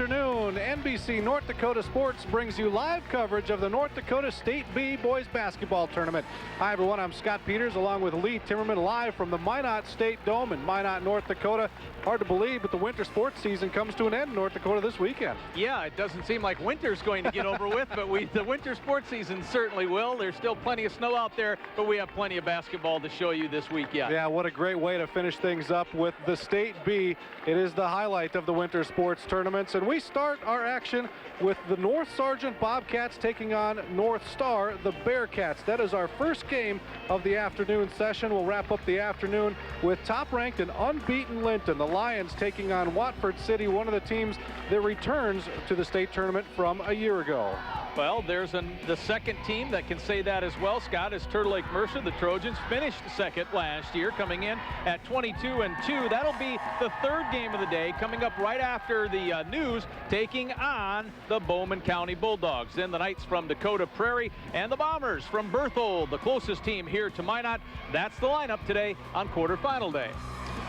afternoon. NBC North Dakota Sports brings you live coverage of the North Dakota State B Boys Basketball Tournament. Hi, everyone. I'm Scott Peters, along with Lee Timmerman, live from the Minot State Dome in Minot, North Dakota. Hard to believe, but the winter sports season comes to an end in North Dakota this weekend. Yeah, it doesn't seem like winter's going to get over with, but the winter sports season certainly will. There's still plenty of snow out there, but we have plenty of basketball to show you this weekend. Yeah, what a great way to finish things up with the State B. It is the highlight of the winter sports tournaments, and we start our action with the North Sargent Bobcats taking on North Star, the Bearcats. That is our first game of the afternoon session. We'll wrap up the afternoon with top-ranked and unbeaten Linton. The Lions taking on Watford City, one of the teams that returns to the state tournament from a year ago. Well, there's the second team that can say that as well, Scott, is Turtle Lake Mercer. The Trojans finished second last year, coming in at 22-2. That'll be the third game of the day, coming up right after the news, taking on the Bowman County Bulldogs. Then the Knights from Dakota Prairie and the Bombers from Berthold, the closest team here to Minot. That's the lineup today on quarterfinal day.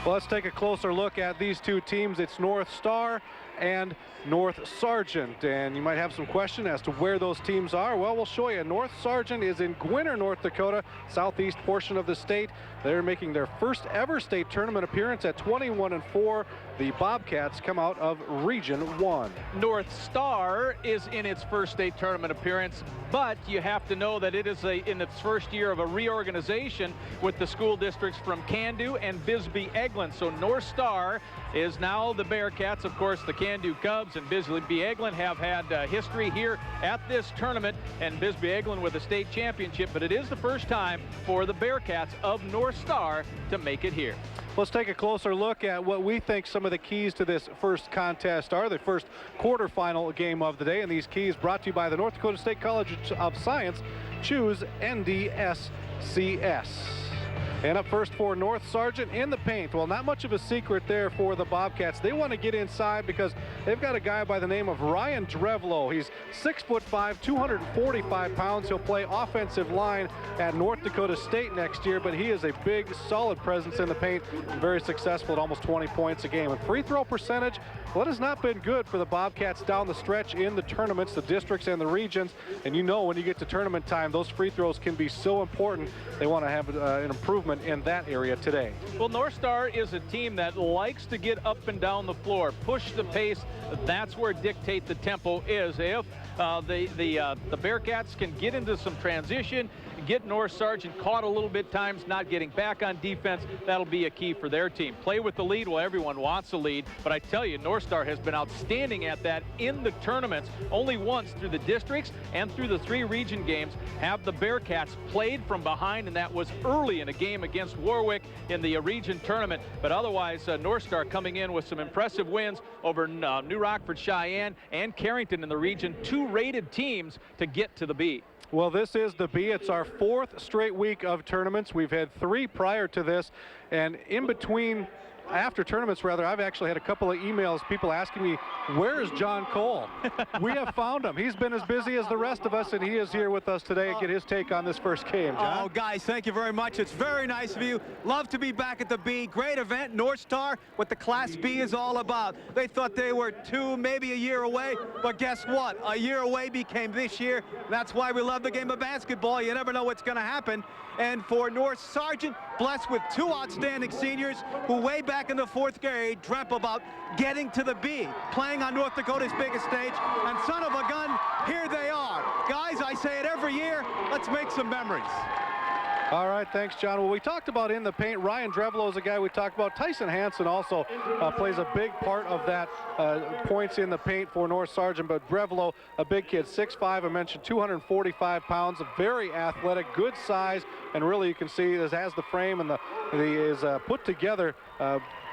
Well, let's take a closer look at these two teams. It's North Star and North Sargent, and you might have some question as to where those teams are. Well, we'll show you. North Sargent is in Gwinner, North Dakota, southeast portion of the state. They're making their first ever state tournament appearance at 21-4. The Bobcats come out of Region 1. North Star is in its first state tournament appearance, but you have to know that it is in its first year of a reorganization with the school districts from Candu and Bisbee-Eglin. So North Star is now the Bearcats. Of course, the Candu Cubs and Bisbee-Eglin have had history here at this tournament, and Bisbee-Eglin with a state championship, but it is the first time for the Bearcats of North Star to make it here. Let's take a closer look at what we think some of the keys to this first contest are, the first quarterfinal game of the day, and these keys brought to you by the North Dakota State College of Science. Choose NDSCS. And up first for North Sargent in the paint. Well, not much of a secret there for the Bobcats. They want to get inside because they've got a guy by the name of Ryan Drevlo. He's 6'5", 245 pounds. He'll play offensive line at North Dakota State next year, but he is a big, solid presence in the paint and very successful at almost 20 points a game. And free throw percentage, well, it has not been good for the Bobcats down the stretch in the tournaments, the districts and the regions. And you know when you get to tournament time, those free throws can be so important. They want to have an improvement in that area today. Well, North Star is a team that likes to get up and down the floor, push the pace. That's where dictate the tempo is. If the Bearcats can get into some transition, get North Sargent caught a little bit times, not getting back on defense, that'll be a key for their team. Play with the lead. Well, everyone wants a lead, but I tell you, North Star has been outstanding at that in the tournaments. Only once through the districts and through the 3 region games have the Bearcats played from behind, and that was early in a game against Warwick in the region tournament. But otherwise, North Star coming in with some impressive wins over New Rockford, Cheyenne, and Carrington in the region. 2 rated teams to get to the B. Well, this is the B. It's our 4th straight week of tournaments. We've had 3 prior to this, and in between, after tournaments rather, I've actually had a couple of emails, people asking me, where is John Cole? We have found him. He's been as busy as the rest of us, and he is here with us today to get his take on this first game. John? Oh, guys, thank you very much. It's very nice of you. Love to be back at the B. Great event. North Star, what the Class B is all about. They thought they were 2, maybe a year away, but guess what? A year away became this year. That's why we love the game of basketball. You never know what's going to happen. And for North Sargent, blessed with 2 outstanding seniors who way back in the 4th grade dreamt about getting to the B, playing on North Dakota's biggest stage, and son of a gun, here they are. Guys, I say it every year, let's make some memories. All right, thanks, John. Well, we talked about in the paint. Ryan Drevlo is a guy we talked about. Tyson Hansen also plays a big part of that points in the paint for North Sargent. But Drevlo, a big kid, 6'5", I mentioned, 245 pounds, very athletic, good size, and really you can see he has the frame and he is put together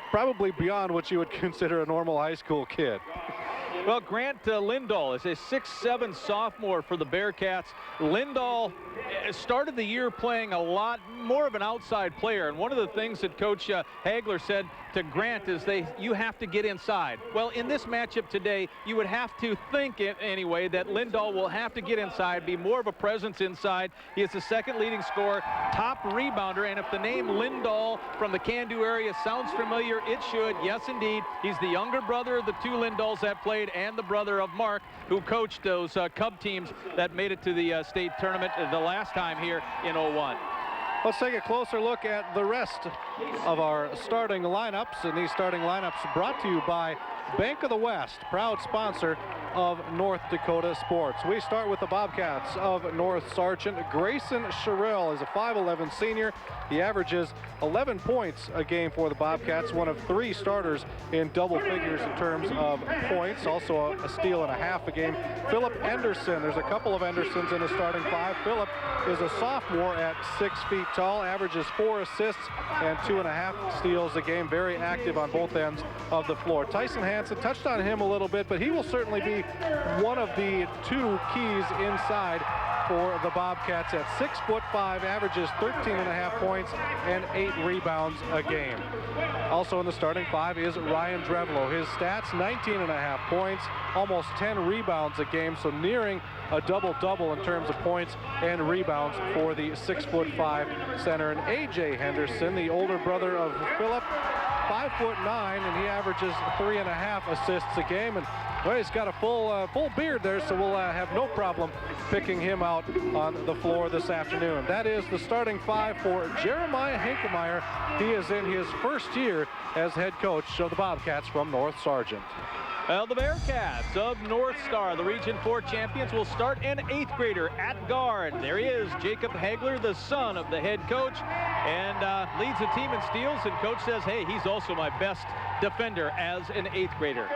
probably beyond what you would consider a normal high school kid. Well, Grant Lindahl is a 6'7" sophomore for the Bearcats. Lindahl started the year playing a lot more of an outside player, and one of the things that Coach Hagler said to Grant is you have to get inside. Well, in this matchup today, you would have to think anyway that Lindahl will have to get inside, be more of a presence inside. He is the 2nd leading scorer, top rebounder, and if the name Lindahl from the Candu area sounds familiar, it should. Yes, indeed. He's the younger brother of the 2 Lindahls that played and the brother of Mark, who coached those Cub teams that made it to the state tournament the last time here in '01. Let's take a closer look at the rest of our starting lineups, and these starting lineups brought to you by Bank of the West, proud sponsor of North Dakota sports. We start with the Bobcats of North Sargent. Grayson Sherrill is a 5'11" senior. He averages 11 points a game for the Bobcats, one of 3 starters in double figures in terms of points, also a steal and a half a game. Philip Anderson, there's a couple of Andersons in the starting 5. Philip is a sophomore at 6 feet tall, averages 4 assists and 2.5 steals a game, very active on both ends of the floor. Tyson Hansen touched on him a little bit, but he will certainly be one of the 2 keys inside for the Bobcats. At 6'5", averages 13.5 points and 8 rebounds a game. Also in the starting 5 is Ryan Drevlo. His stats, 19.5 points, almost 10 rebounds a game, so nearing a double-double in terms of points and rebounds for the 6'5" center. And A.J. Henderson, the older brother of Philip, 5'9", and he averages 3.5 assists a game. And well, he's got a full beard there, so we'll have no problem picking him out on the floor this afternoon. That is the starting 5 for Jeremiah Hankemeyer. He is in his first year as head coach of the Bobcats from North Sargent. Well, the Bearcats of North Star, the Region 4 champions, will start an 8th grader at guard. There he is, Jacob Hagler, the son of the head coach, and leads the team in steals, and coach says, hey, he's also my best defender as an 8th grader.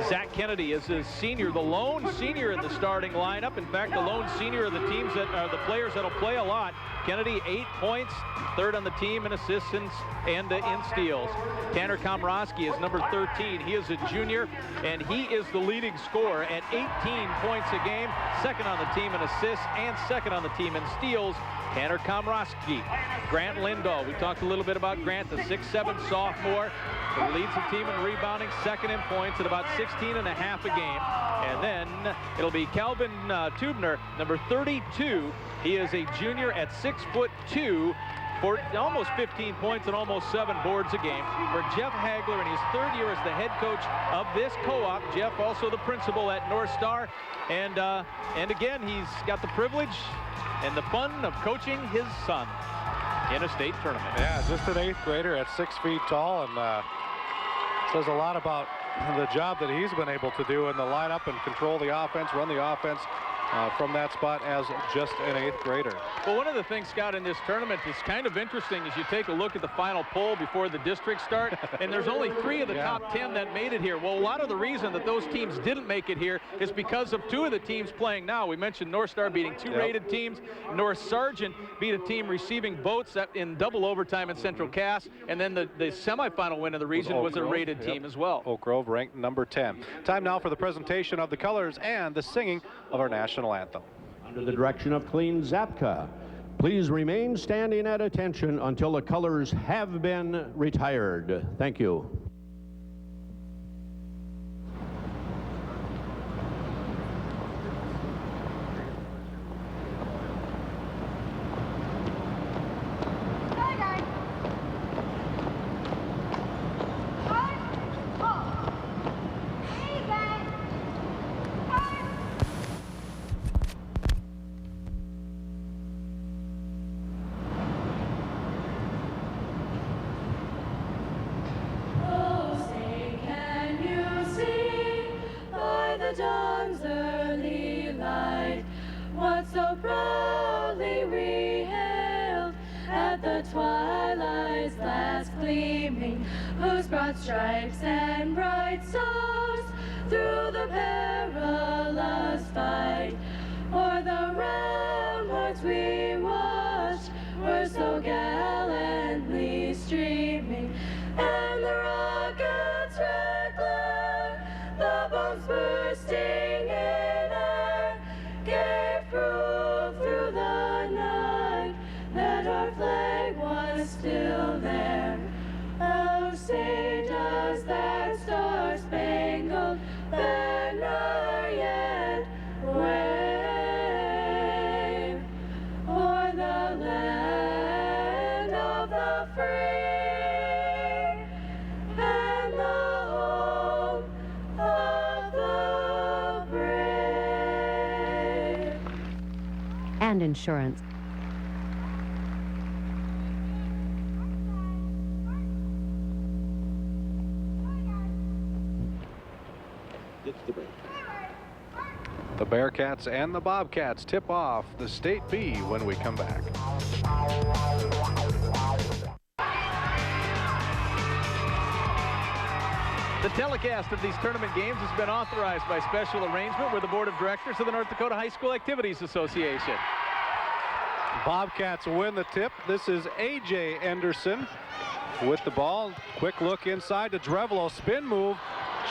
Zach Kennedy is a senior, the lone senior in the starting lineup. In fact, the lone senior of the teams that are the players that'll play a lot. Kennedy, 8 points, 3rd on the team in assists and in steals. Tanner Komrosky is number 13. He is a junior, and he is the leading scorer at 18 points a game, 2nd on the team in assists and 2nd on the team in steals. Tanner Komrosky. Grant Lindahl, we talked a little bit about Grant, the 6'7" sophomore, who leads the team in rebounding, 2nd in points at about 16.5 a game. And then it'll be Calvin Tubner, number 32. He is a junior at 6'2", for almost 15 points and almost 7 boards a game. For Jeff Hagler in his 3rd year as the head coach of this co-op. Jeff also the principal at North Star, and again, he's got the privilege and the fun of coaching his son in a state tournament. Yeah, just an 8th grader at 6 feet tall, and says a lot about the job that he's been able to do in the lineup and control the offense, run the offense from that spot as just an 8th grader. Well, one of the things, Scott, in this tournament is kind of interesting as you take a look at the final poll before the districts start, and there's only 3 of the top 10 that made it here. Well, a lot of the reason that those teams didn't make it here is because of 2 of the teams playing now. We mentioned North Star beating 2 rated teams. North Sargent beat a team receiving votes in double overtime in Central Cass, and then the semifinal win of the region was a rated team as well. Oak Grove ranked number 10. Time now for the presentation of the colors and the singing of our national anthem. Under the direction of Clean Zapka, please remain standing at attention until the colors have been retired. Thank you. Twilight's last gleaming, whose broad stripes and bright stars through the perilous fight o'er the ramparts we watched were so gallantly streaming, and the rockets' red glare, the bombs bursting in air, gave proof through the night that our flag was still there. Oh, say does that star-spangled banner yet wave o'er the land of the free and the home of the Insurance. The Bearcats and the Bobcats tip off the State B when we come back. The telecast of these tournament games has been authorized by special arrangement with the Board of Directors of the North Dakota High School Activities Association. Bobcats win the tip. This is A.J. Anderson with the ball. Quick look inside to Drevlo. Spin move.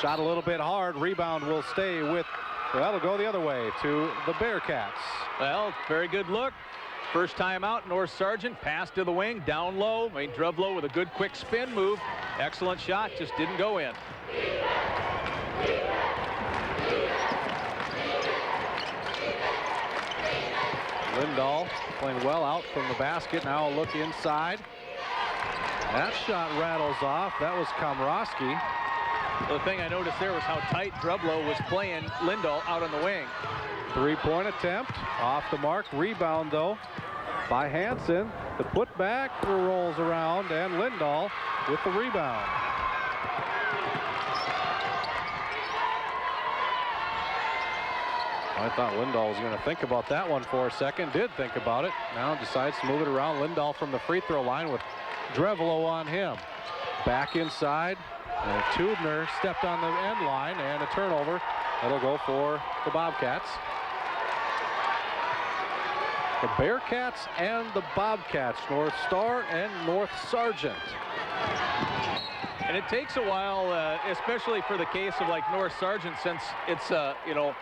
Shot a little bit hard. Rebound will stay with, well, that'll go the other way to the Bearcats. Well, very good look. First time out, North Sargent. Pass to the wing, down low. Drevlo with a good quick spin move. Excellent shot, just didn't go in. Lindahl playing well out from the basket. Now a look inside. That shot rattles off. That was Komrosky. The thing I noticed there was how tight Drevlo was playing Lindahl out on the wing. Three-point attempt off the mark. Rebound though by Hansen. The putback rolls around, and Lindahl with the rebound. I thought Lindahl was going to think about that one for a second. Did think about it. Now decides to move it around. Lindahl from the free throw line with Drevlo on him. Back inside. And Tubner stepped on the end line, and a turnover. That'll go for the Bobcats. The Bearcats and the Bobcats, North Star and North Sargent. And it takes a while, especially for the case of like North Sargent, since it's, you know,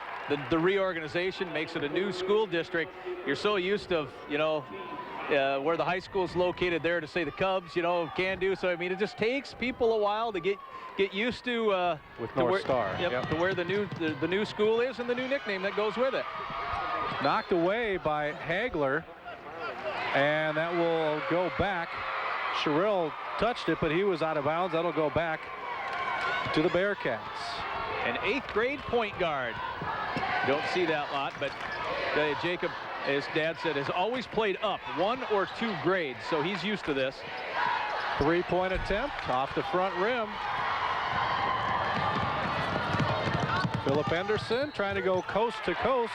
the reorganization makes it a new school district. You're so used to, you know, where the high school is located there to say the Cubs, you know, can do. So, I mean, it just takes people a while to get used to with North Star. Yep, to where the new school is and the new nickname that goes with it. Knocked away by Hagler, and that will go back. Sherrill touched it, but he was out of bounds. That'll go back to the Bearcats. An 8th grade point guard. Don't see that lot, but Jacob, as Dad said, has always played up 1 or 2 grades, so he's used to this. Three-point attempt off the front rim. Philip Henderson trying to go coast to coast,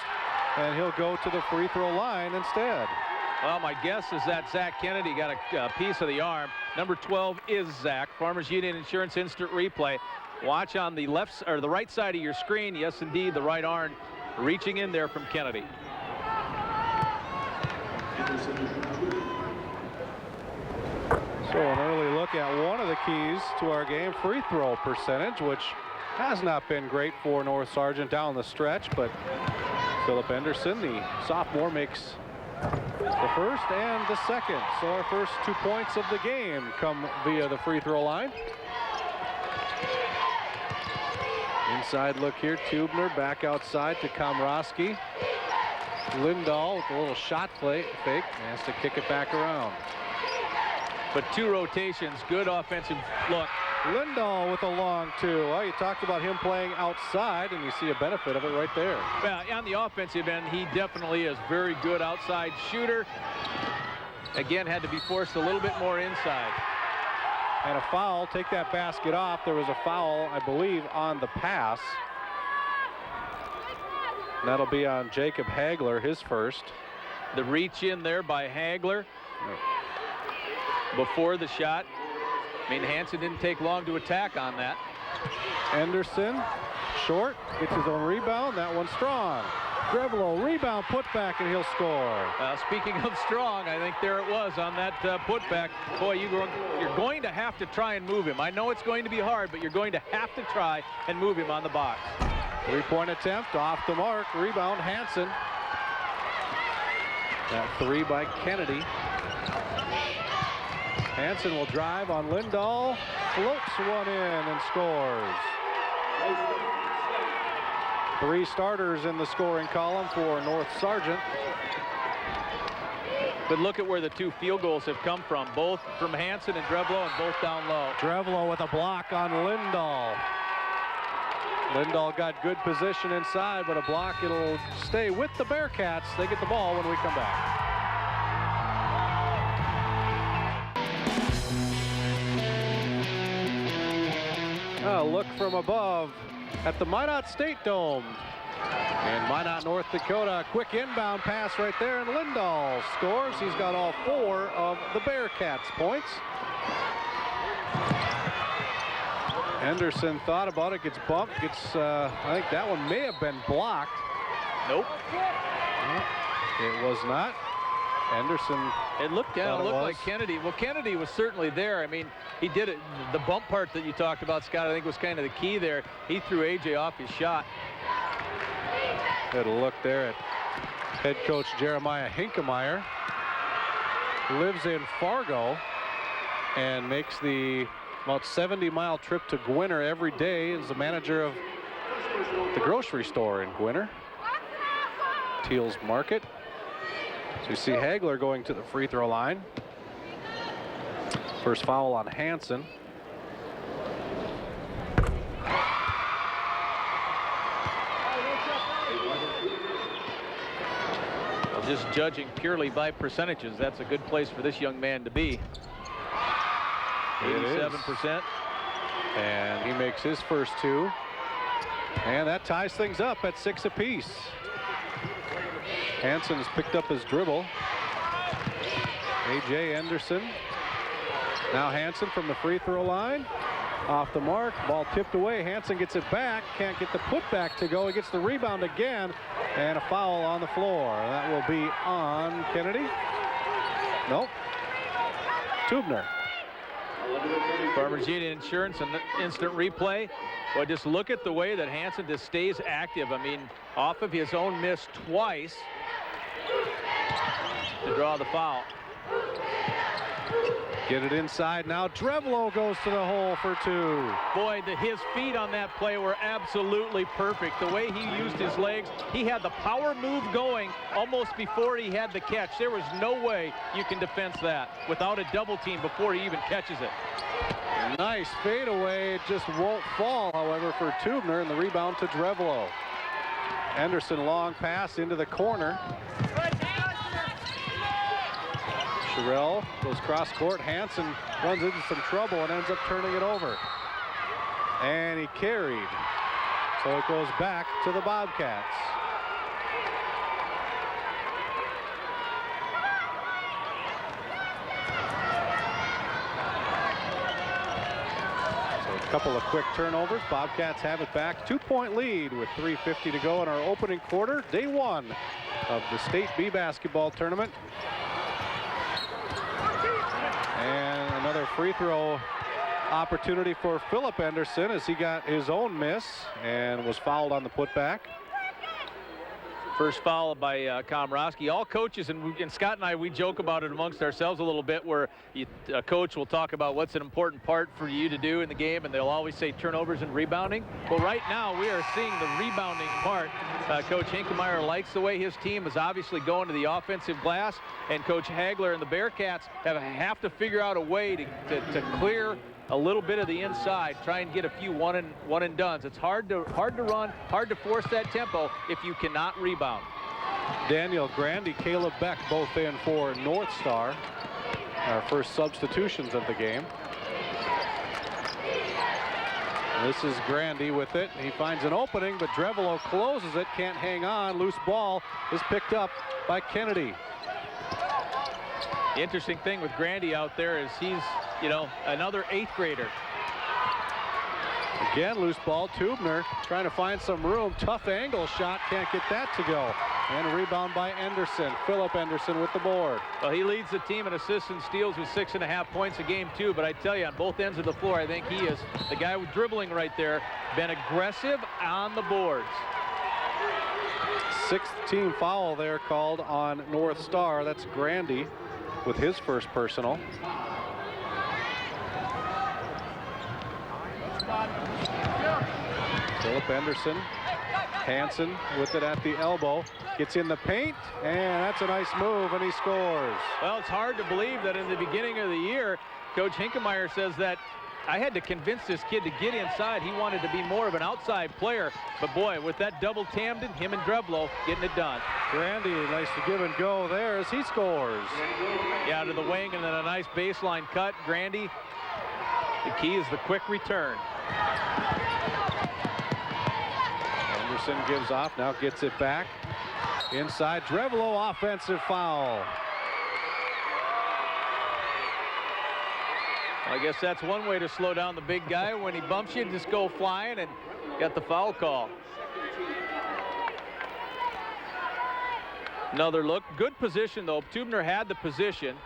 and he'll go to the free throw line instead. Well, my guess is that Zach Kennedy got a piece of the arm. Number 12 is Zach. Farmers Union Insurance instant replay. Watch on the left or the right side of your screen. Yes, indeed, the right arm reaching in there from Kennedy. So an early look at one of the keys to our game, free throw percentage, which has not been great for North Sargent down the stretch, but Philip Henderson, the sophomore, makes the first and the second. So our first 2 points of the game come via the free throw line. Inside look here, Tubner back outside to Komrosky. Lindahl with a little shot fake, has to kick it back around. But 2 rotations, good offensive look. Lindahl with a long 2. Well, you talked about him playing outside, and you see a benefit of it right there. Well, on the offensive end, he definitely is very good outside shooter. Again, had to be forced a little bit more inside. And a foul, take that basket off. There was a foul, I believe, on the pass. And that'll be on Jacob Hagler, his first. The reach in there by Hagler before the shot. I mean, Hansen didn't take long to attack on that. Anderson, short, gets his own rebound. That one's strong. Drevlo, rebound, putback, and he'll score. Speaking of strong, I think there it was on that putback. Boy, you're going to have to try and move him. I know it's going to be hard, but you're going to have to try and move him on the box. Three-point attempt off the mark. Rebound, Hansen. That 3 by Kennedy. Hansen will drive on Lindahl, floats one in and scores. 3 starters in the scoring column for North Sargent. But look at where the 2 field goals have come from, both from Hansen and Drevlo, and both down low. Drevlo with a block on Lindahl. Lindahl got good position inside, but a block. It'll stay with the Bearcats. They get the ball when we come back. A look from above at the Minot State Dome. And Minot, North Dakota, quick inbound pass right there, and Lindahl scores. He's got all 4 of the Bearcats' points. Henderson thought about it, gets bumped, I think that one may have been blocked. Nope. It was not. Henderson. It looked like Kennedy. Well, Kennedy was certainly there. I mean, he did it. The bump part that you talked about, Scott, I think was kind of the key there. He threw AJ off his shot. Had a look there at head coach Jeremiah Hinkemeyer, who lives in Fargo and makes the about 70-mile trip to Gwinner every day as the manager of the grocery store in Gwinner, Teal's Market. So you see Hagler going to the free throw line. First foul on Hansen. Well, just judging purely by percentages, that's a good place for this young man to be. 87%. And he makes his first 2. And that ties things up at 6 apiece. Hansen has picked up his dribble. A.J. Anderson. Now Hansen from the free throw line. Off the mark. Ball tipped away. Hansen gets it back. Can't get the putback to go. He gets the rebound again. And a foul on the floor. That will be on Kennedy. Nope. Tubner. Farmers Union Insurance and instant replay. Well, just look at the way that Hansen just stays active. I mean, off of his own miss twice to draw the foul. Get it inside now. Drevlo goes to the hole for 2. Boy, his feet on that play were absolutely perfect. The way he used his legs, he had the power move going almost before he had the catch. There was no way you can defense that without a double team before he even catches it. Nice fadeaway. It just won't fall, however, for Tubner, and the rebound to Drevlo. Anderson long pass into the corner. Sherrill goes cross court. Hansen runs into some trouble and ends up turning it over. And he carried. So it goes back to the Bobcats. So a couple of quick turnovers. Bobcats have it back. 2-point lead with 3:50 to go in our opening quarter. Day 1 of the State B basketball tournament. And another free throw opportunity for Philip Anderson as he got his own miss and was fouled on the putback. First foul by Komrosky. All coaches, and Scott and I, we joke about it amongst ourselves a little bit, where a coach will talk about what's an important part for you to do in the game, and they'll always say turnovers and rebounding. Well, right now we are seeing the rebounding part. Coach Hinkemeyer likes the way his team is obviously going to the offensive glass, and Coach Hagler and the Bearcats have to figure out a way to clear a little bit of the inside, try and get a few one and dones. It's hard to run, hard to force that tempo if you cannot rebound. Daniel Grandy, Caleb Beck, both in for North Star. Our first substitutions of the game. This is Grandy with it. He finds an opening, but Drevlo closes it, can't hang on. Loose ball is picked up by Kennedy. The interesting thing with Grandy out there is he's, another 8th grader. Again, loose ball. Tubner trying to find some room. Tough angle shot. Can't get that to go. And a rebound by Anderson. Philip Anderson with the board. Well, he leads the team in assists and steals with 6.5 points a game, too. But I tell you, on both ends of the floor, I think he is the guy with dribbling right there. Been aggressive on the boards. 6th team foul there called on North Star. That's Grandy with his first personal. Philip Anderson. Hansen with it at the elbow. Gets in the paint, and that's a nice move, and he scores. Well, it's hard to believe that in the beginning of the year, Coach Hinkemeyer says that I had to convince this kid to get inside. He wanted to be more of an outside player. But boy, with that double Tamden, him and Drevlo getting it done. Grandy, nice to give and go there as he scores. Yeah, to the wing and then a nice baseline cut. Grandy, the key is the quick return. Anderson gives off, now gets it back. Inside, Drevlo, offensive foul. I guess that's one way to slow down the big guy. When he bumps you, just go flying, and got the foul call. Another look. Good position, though. Tubner had the position.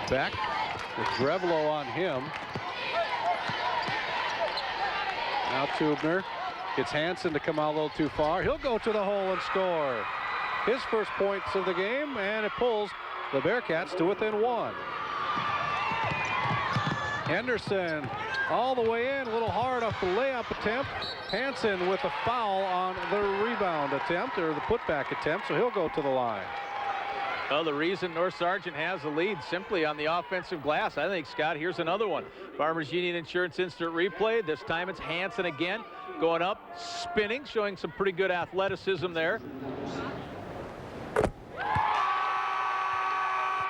Beck with Drevlo on him. Now Tubner gets Hansen to come out a little too far. He'll go to the hole and score. His first points of the game, and it pulls the Bearcats to within 1. Henderson all the way in, a little hard off the layup attempt. Hansen with a foul on the rebound attempt, or the putback attempt, so he'll go to the line. Well, the reason North Sargent has the lead simply on the offensive glass. I think, Scott, here's another one. Farmers Union Insurance Instant Replay. This time it's Hansen again, going up, spinning, showing some pretty good athleticism there.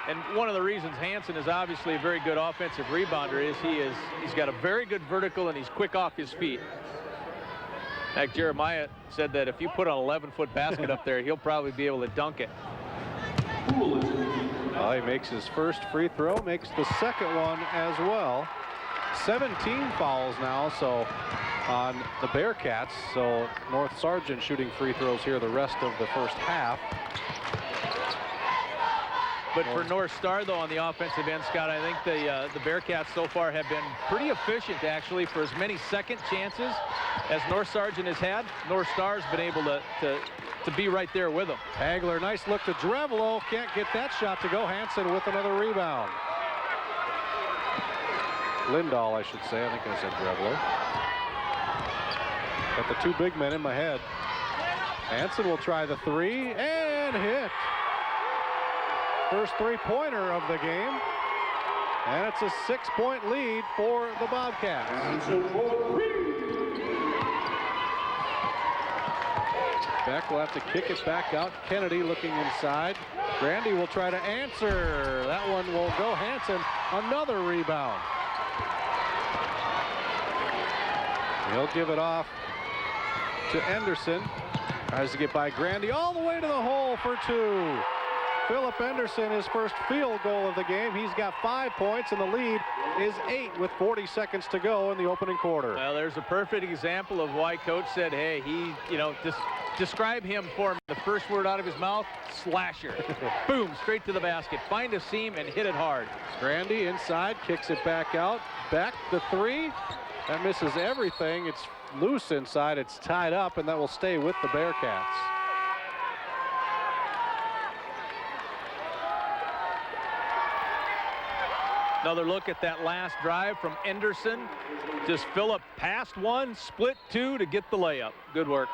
And one of the reasons Hansen is obviously a very good offensive rebounder is he's got a very good vertical and he's quick off his feet. Like Jeremiah said that if you put an 11-foot basket up there, he'll probably be able to dunk it. Well, he makes his first free throw, makes the second one as well. 17 fouls now, so on the Bearcats. So North Sargent shooting free throws here the rest of the first half. But for North Star, though, on the offensive end, Scott, I think the Bearcats so far have been pretty efficient, actually, for as many second chances as North Sargent has had. North Star's been able to be right there with them. Hagler, nice look to Drevlo. Can't get that shot to go. Hansen with another rebound. Lindahl, I should say. I think I said Drevlo. Got the two big men in my head. Hansen will try the three and hit. First three-pointer of the game. And it's a 6-point lead for the Bobcats. Beck will have to kick it back out. Kennedy looking inside. Grandy will try to answer. That one will go. Hansen, another rebound. He'll give it off to Anderson. Tries to get by Grandy all the way to the hole for 2. Philip Anderson, his first field goal of the game. He's got 5 points, and the lead is 8 with 40 seconds to go in the opening quarter. Well, there's a perfect example of why Coach said, hey, just describe him for me. The first word out of his mouth, slasher. Boom, straight to the basket. Find a seam and hit it hard. Grandy inside, kicks it back out. Beck, the three. That misses everything. It's loose inside. It's tied up, and that will stay with the Bearcats. Another look at that last drive from Anderson. Just Phillip passed one, split two to get the layup. Good work.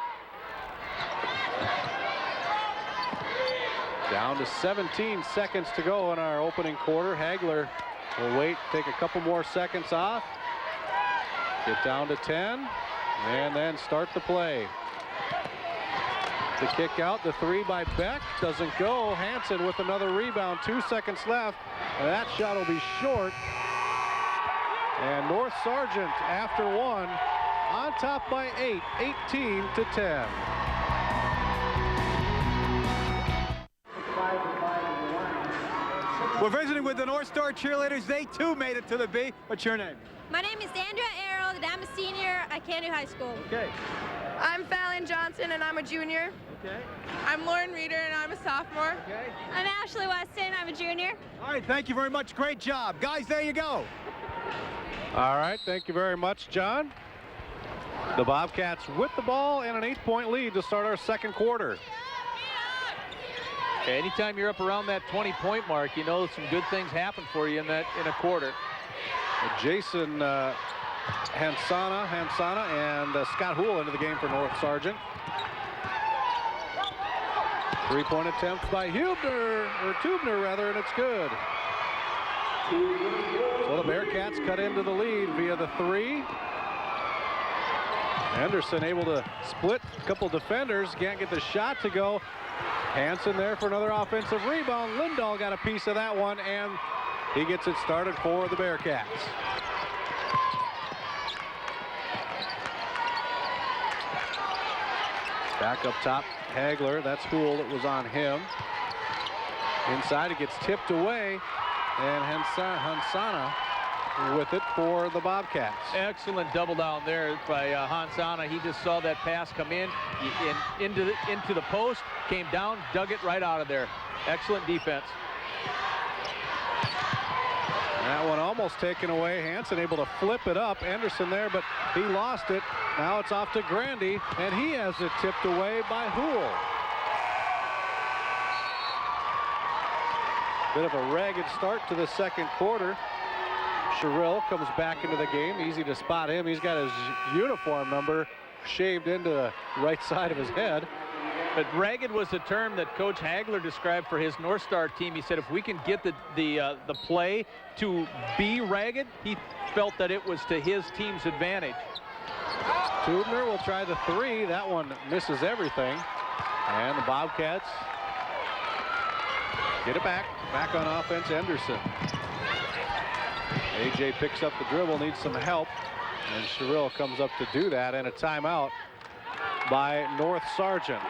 Down to 17 seconds to go in our opening quarter. Hagler will wait, take a couple more seconds off. Get down to 10, and then start the play. The kick out, the three by Beck, doesn't go. Hansen with another rebound, 2 seconds left. And that shot will be short. And North Sargent, after one, on top by 8, 18 to 10. We're visiting with the North Star cheerleaders. They too made it to the B. What's your name? My name is Andrea Errol, and I'm a senior at Canyon High School. Okay. I'm Fallon Johnson, and I'm a junior. Okay. I'm Lauren Reeder, and I'm a sophomore. Okay. I'm Ashley Weston, I'm a junior. All right, thank you very much. Great job. Guys, there you go. All right, thank you very much, John. The Bobcats with the ball and an 8-point lead to start our second quarter. Okay, anytime you're up around that 20-point mark, you know some good things happen for you in a quarter. Jason Hansana and Scott Houle into the game for North Sargent. Three-point attempt by Tubner rather, and it's good. So the Bearcats cut into the lead via the three. Anderson able to split a couple defenders, can't get the shot to go. Hansen there for another offensive rebound. Lindahl got a piece of that one, and he gets it started for the Bearcats. Back up top, Hagler. That's Hool that was on him. Inside, it gets tipped away, and Hansana with it for the Bobcats. Excellent double down there by Hansana. He just saw that pass come into the post, came down, dug it right out of there. Excellent defense. That one almost taken away. Hansen able to flip it up. Anderson there, but he lost it. Now it's off to Grandy, and he has it tipped away by Hool. Bit of a ragged start to the second quarter. Sherrill comes back into the game. Easy to spot him. He's got his uniform number shaved into the right side of his head. But ragged was the term that Coach Hagler described for his North Star team. He said if we can get the play to be ragged, he felt that it was to his team's advantage. Tubner will try the three. That one misses everything. And the Bobcats get it back on offense. Anderson. AJ picks up the dribble, needs some help, and Sherrill comes up to do that, and a timeout by North Sargent.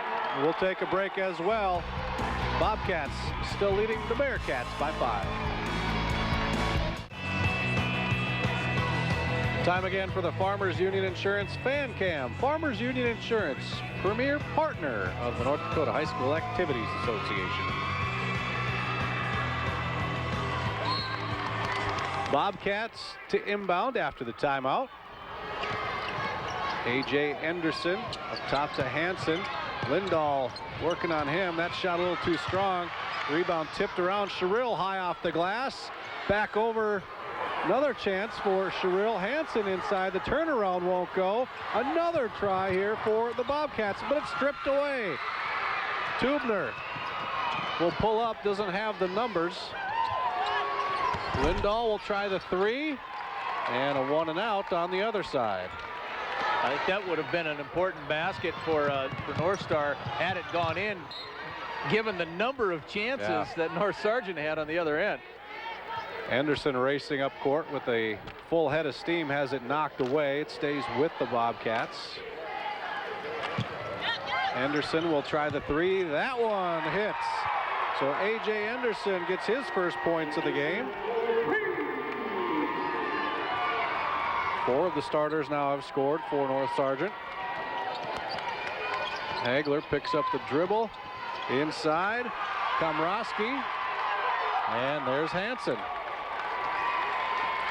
We'll take a break as well. Bobcats still leading the Bearcats by 5. Time again for the Farmers Union Insurance Fan Cam. Farmers Union Insurance, premier partner of the North Dakota High School Activities Association. Bobcats to inbound after the timeout. A.J. Anderson up top to Hansen. Lindahl working on him. That shot a little too strong. Rebound tipped around. Sherrill high off the glass. Back over. Another chance for Sherrill. Hansen inside. The turnaround won't go. Another try here for the Bobcats, but it's stripped away. Tubner will pull up. Doesn't have the numbers. Lindahl will try the three, and a 1 and out on the other side. I think that would have been an important basket for North Star had it gone in, given the number of chances that North Sargent had on the other end. Anderson racing up court with a full head of steam, has it knocked away. It stays with the Bobcats. Anderson will try the three. That one hits. So A.J. Anderson gets his first points of the game. 4 of the starters now have scored for North Sargent. Hagler picks up the dribble. Inside, Komrosky. And there's Hansen.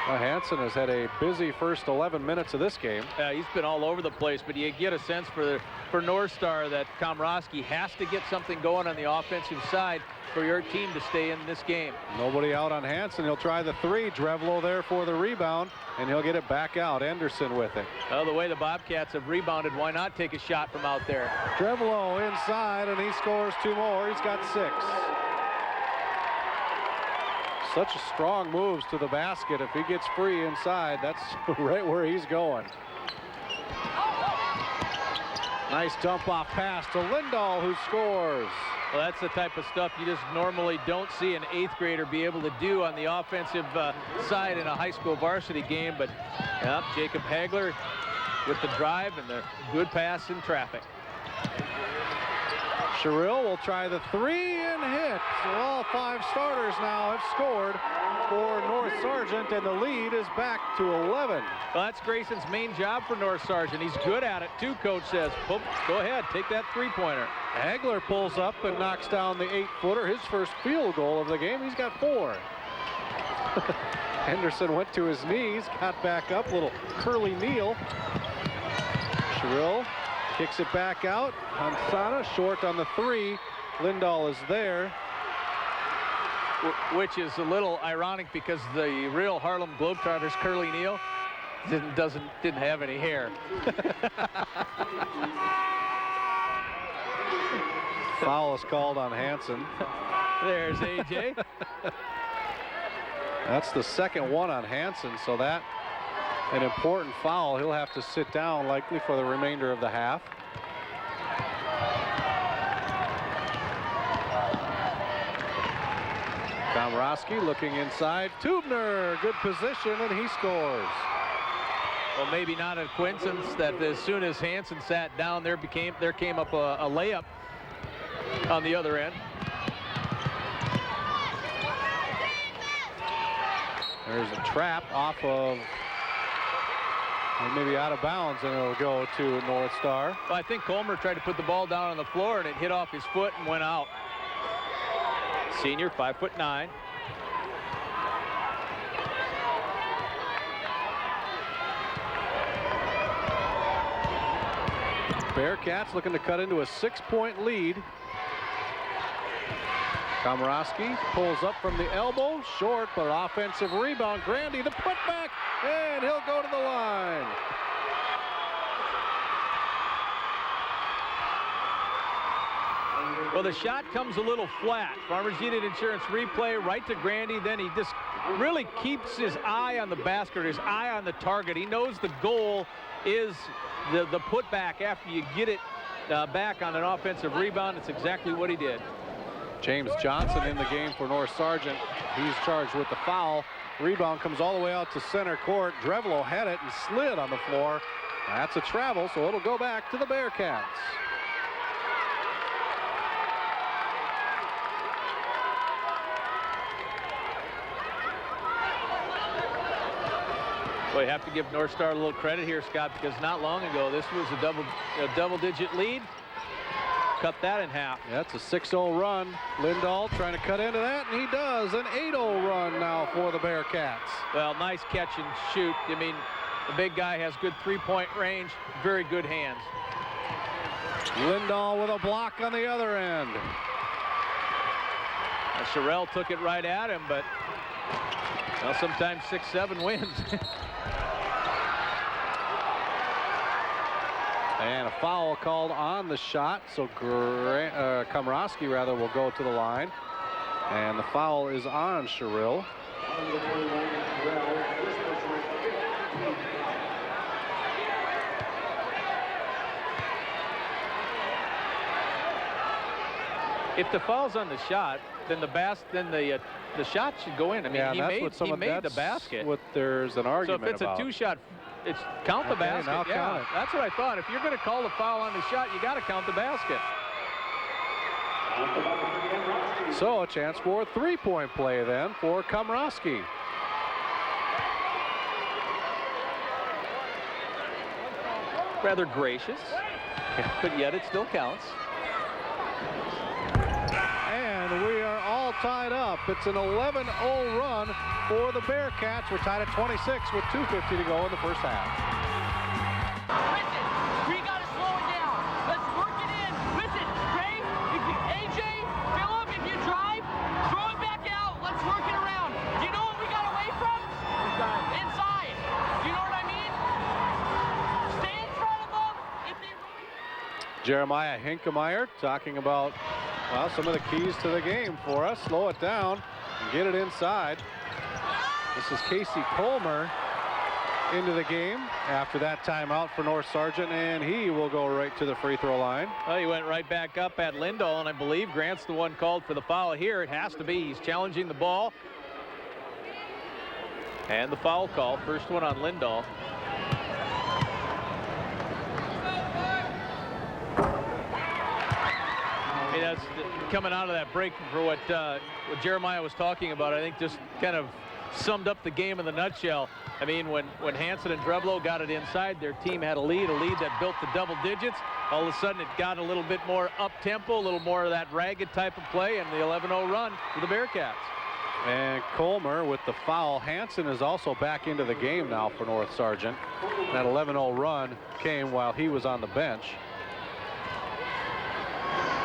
Well, Hansen has had a busy first 11 minutes of this game. Yeah, he's been all over the place, but you get a sense for North Star that Komrosky has to get something going on the offensive side for your team to stay in this game. Nobody out on Hansen. He'll try the three. Drevlo there for the rebound, and he'll get it back out. Anderson with it. Well, the way the Bobcats have rebounded, why not take a shot from out there? Drevlo inside, and he scores 2 more. He's got 6. Such strong moves to the basket. If he gets free inside, that's right where he's going. Nice dump off pass to Lindahl, who scores. Well, that's the type of stuff you just normally don't see an 8th grader be able to do on the offensive side in a high school varsity game. But Jacob Hagler with the drive and the good pass in traffic. Sherrill will try the three and hit. So all 5 starters now have scored for North Sargent, and the lead is back to 11. Well, that's Grayson's main job for North Sargent. He's good at it too, coach says. Go ahead, take that three-pointer. Hagler pulls up and knocks down the 8-footer, his first field goal of the game. He's got 4. Henderson went to his knees, got back up, little curly kneel. Sherrill kicks it back out. Hansana short on the 3. Lindahl is there. Which is a little ironic because the real Harlem Globetrotters, Curly Neal, didn't have any hair. Foul is called on Hansen. There's AJ. That's the second one on Hansen, so that an important foul. He'll have to sit down likely for the remainder of the half. Komrosky looking inside. Tubner, good position, and he scores. Well, maybe not a coincidence that as soon as Hansen sat down, there came up a layup on the other end. There's a trap off of, maybe out of bounds, and it'll go to North Star. Well, I think Colmer tried to put the ball down on the floor, and it hit off his foot and went out. Senior, 5'9". Bearcats looking to cut into a 6-point lead. Komrosky pulls up from the elbow, short, but offensive rebound. Grandy, the putback, and he'll go to the line. Well, the shot comes a little flat. Farmers Union Insurance replay right to Grandy. Then he just really keeps his eye on the basket, his eye on the target. He knows the goal is the putback after you get it back on an offensive rebound. It's exactly what he did. James Johnson in the game for North Sargent. He's charged with the foul. Rebound comes all the way out to center court. Drevlo had it and slid on the floor. That's a travel, so it'll go back to the Bearcats. Well, you have to give North Star a little credit here, Scott, because not long ago this was a double-digit lead. Cut that in half. Yeah, it's a 6-0 run. Lindahl trying to cut into that, and he does. An 8-0 run now for the Bearcats. Well, nice catch and shoot. I mean, the big guy has good three-point range, very good hands. Lindahl with a block on the other end. Sherrill took it right at him, but well, sometimes 6-7 wins. And a foul called on the shot, so Komrosky rather will go to the line. And the foul is on Sherrill. If the foul's on the shot, then the shot should go in. I mean, yeah, he made the basket. What there's an argument about. So if it's a two-shot, it's count the basket. Now yeah, count it. That's what I thought. If you're going to call the foul on the shot, you got to count the basket. So a chance for a three-point play then for Komrosky. Rather gracious, but yet it still counts. And we are all tied up. It's an 11-0 run for the Bearcats. We're tied at 26 with 2:50 to go in the first half. Listen, we got to slow it down. Let's work it in. Listen, Ray, AJ, Phillip, if you drive, throw it back out. Let's work it around. Do you know what we got away from? Inside. Do you know what I mean? Stay in front of them. If they Jeremiah Hinkemeyer talking about, well, some of the keys to the game for us. Slow it down and get it inside. This is Casey Colmer into the game after that timeout for North Sargent, and he will go right to the free throw line. Well, he went right back up at Lindahl, and I believe Grant's the one called for the foul here. It has to be. He's challenging the ball. And the foul call, first one on Lindahl. I mean, that's coming out of that break for what Jeremiah was talking about. I think just kind of summed up the game in the nutshell. I mean, when Hansen and Drevlo got it inside, their team had a lead that built the double digits. All of a sudden, it got a little bit more up-tempo, a little more of that ragged type of play, and the 11-0 run for the Bearcats. And Colmer with the foul. Hansen is also back into the game now for North Sargent. That 11-0 run came while he was on the bench.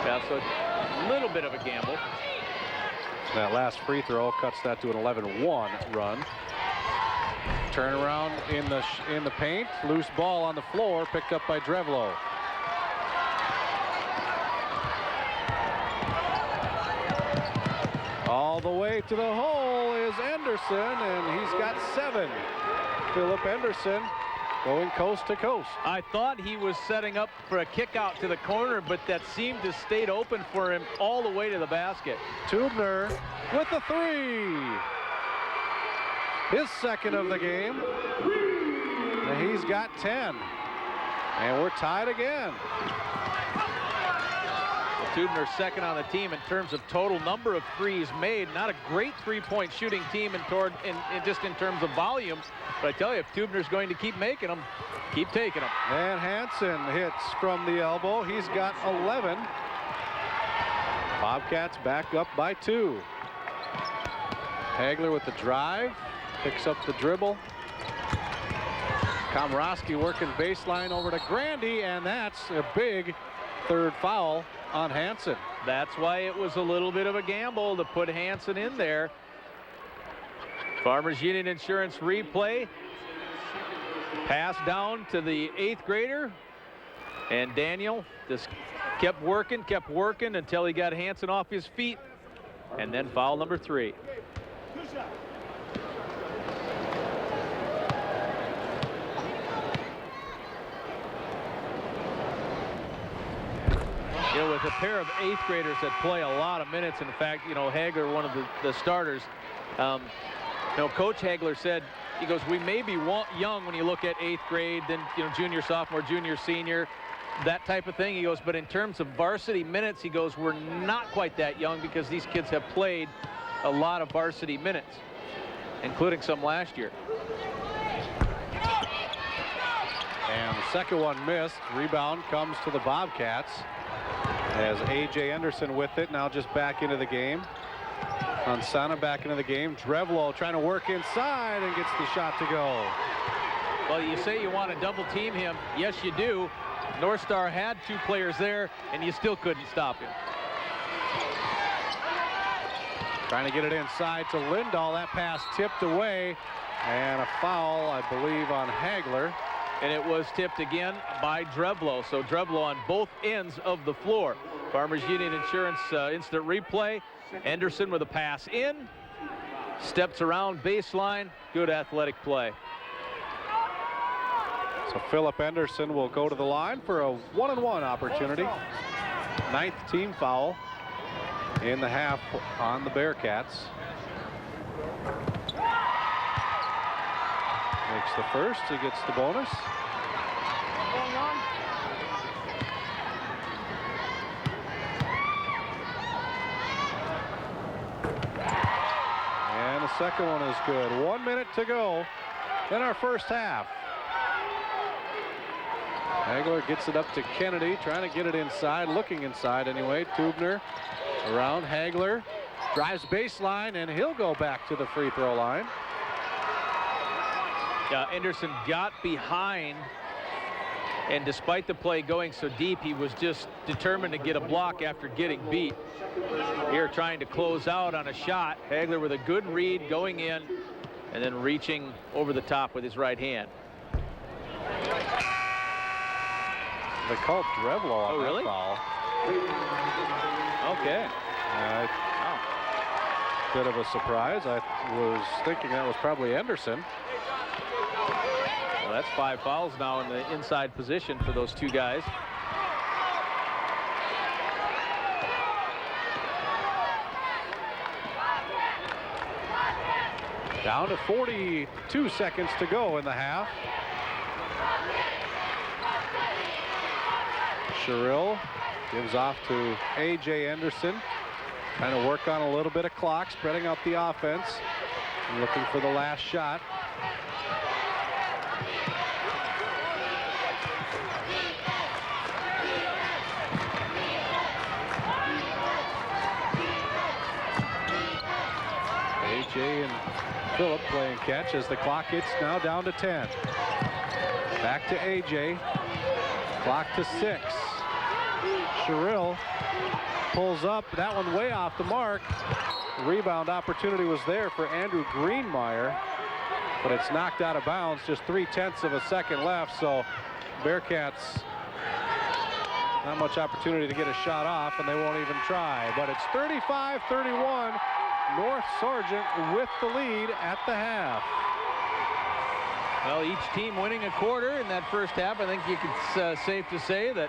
Yeah, so a little bit of a gamble. That last free throw cuts that to an 11-1 run. Turnaround in the paint. Loose ball on the floor, picked up by Drevlo. way to the hole is Anderson, and he's got 7. Philip Anderson going coast to coast. I thought he was setting up for a kick out to the corner, but that seemed to stay open for him all the way to the basket. Tubner with the 3. His second of the game. And he's got 10. And we're tied again. Tubner's second on the team in terms of total number of threes made. Not a great three-point shooting team in just in terms of volume. But I tell you, if Tubner's going to keep making them, keep taking them. And Hansen hits from the elbow. He's got 11. Bobcats back up by 2. Hagler with the drive. Picks up the dribble. Komorowski working baseline over to Grandy, and that's a big third foul on Hansen. That's why it was a little bit of a gamble to put Hansen in there. Farmers Union Insurance replay. Pass down to the 8th grader. And Daniel just kept working until he got Hansen off his feet. And then foul number 3. You know, with a pair of 8th graders that play a lot of minutes, in fact, you know, Hagler, one of the starters, you know, Coach Hagler said, he goes, we may be young when you look at 8th grade, then, you know, junior, sophomore, junior, senior, that type of thing. He goes, but in terms of varsity minutes, he goes, we're not quite that young because these kids have played a lot of varsity minutes, including some last year. And the second one missed. Rebound comes to the Bobcats as A.J. Anderson with it, now just back into the game. Ansana back into the game. Drevlo trying to work inside and gets the shot to go. Well, you say you want to double team him. Yes, you do. North Star had 2 players there, and you still couldn't stop him. Trying to get it inside to Lindahl. That pass tipped away, and a foul, I believe, on Hagler. And it was tipped again by Drevlo. So Drevlo on both ends of the floor. Farmers Union Insurance instant replay. Anderson with a pass in. Steps around baseline. Good athletic play. So Philip Anderson will go to the line for a 1-on-1 opportunity. 9th team foul in the half on the Bearcats. Makes the first, he gets the bonus. And the second one is good. 1 minute to go in our first half. Hagler gets it up to Kennedy, trying to get it inside, looking inside anyway. Tubner around Hagler, drives baseline, and he'll go back to the free throw line. Anderson got behind, and despite the play going so deep, he was just determined to get a block after getting beat. Here trying to close out on a shot. Hagler with a good read going in and then reaching over the top with his right hand. They called Drevlo on really? that foul. Okay. Bit of a surprise. I was thinking that was probably Anderson. Well, that's 5 fouls now in the inside position for those 2 guys. Down to 42 seconds to go in the half. Sherrill gives off to A.J. Anderson. Trying to work on a little bit of clock, spreading out the offense. Looking for the last shot. A.J. and Phillip playing catch as the clock hits now down to 10. Back to A.J. Clock to 6. Sherrill pulls up. That one way off the mark. The rebound opportunity was there for Andrew Greenmeyer, but it's knocked out of bounds. Just 0.3 of a second left, so Bearcats not much opportunity to get a shot off, and they won't even try. But it's 35-31. North Sargent with the lead at the half. Well, each team winning a quarter in that first half. I think it's safe to say that,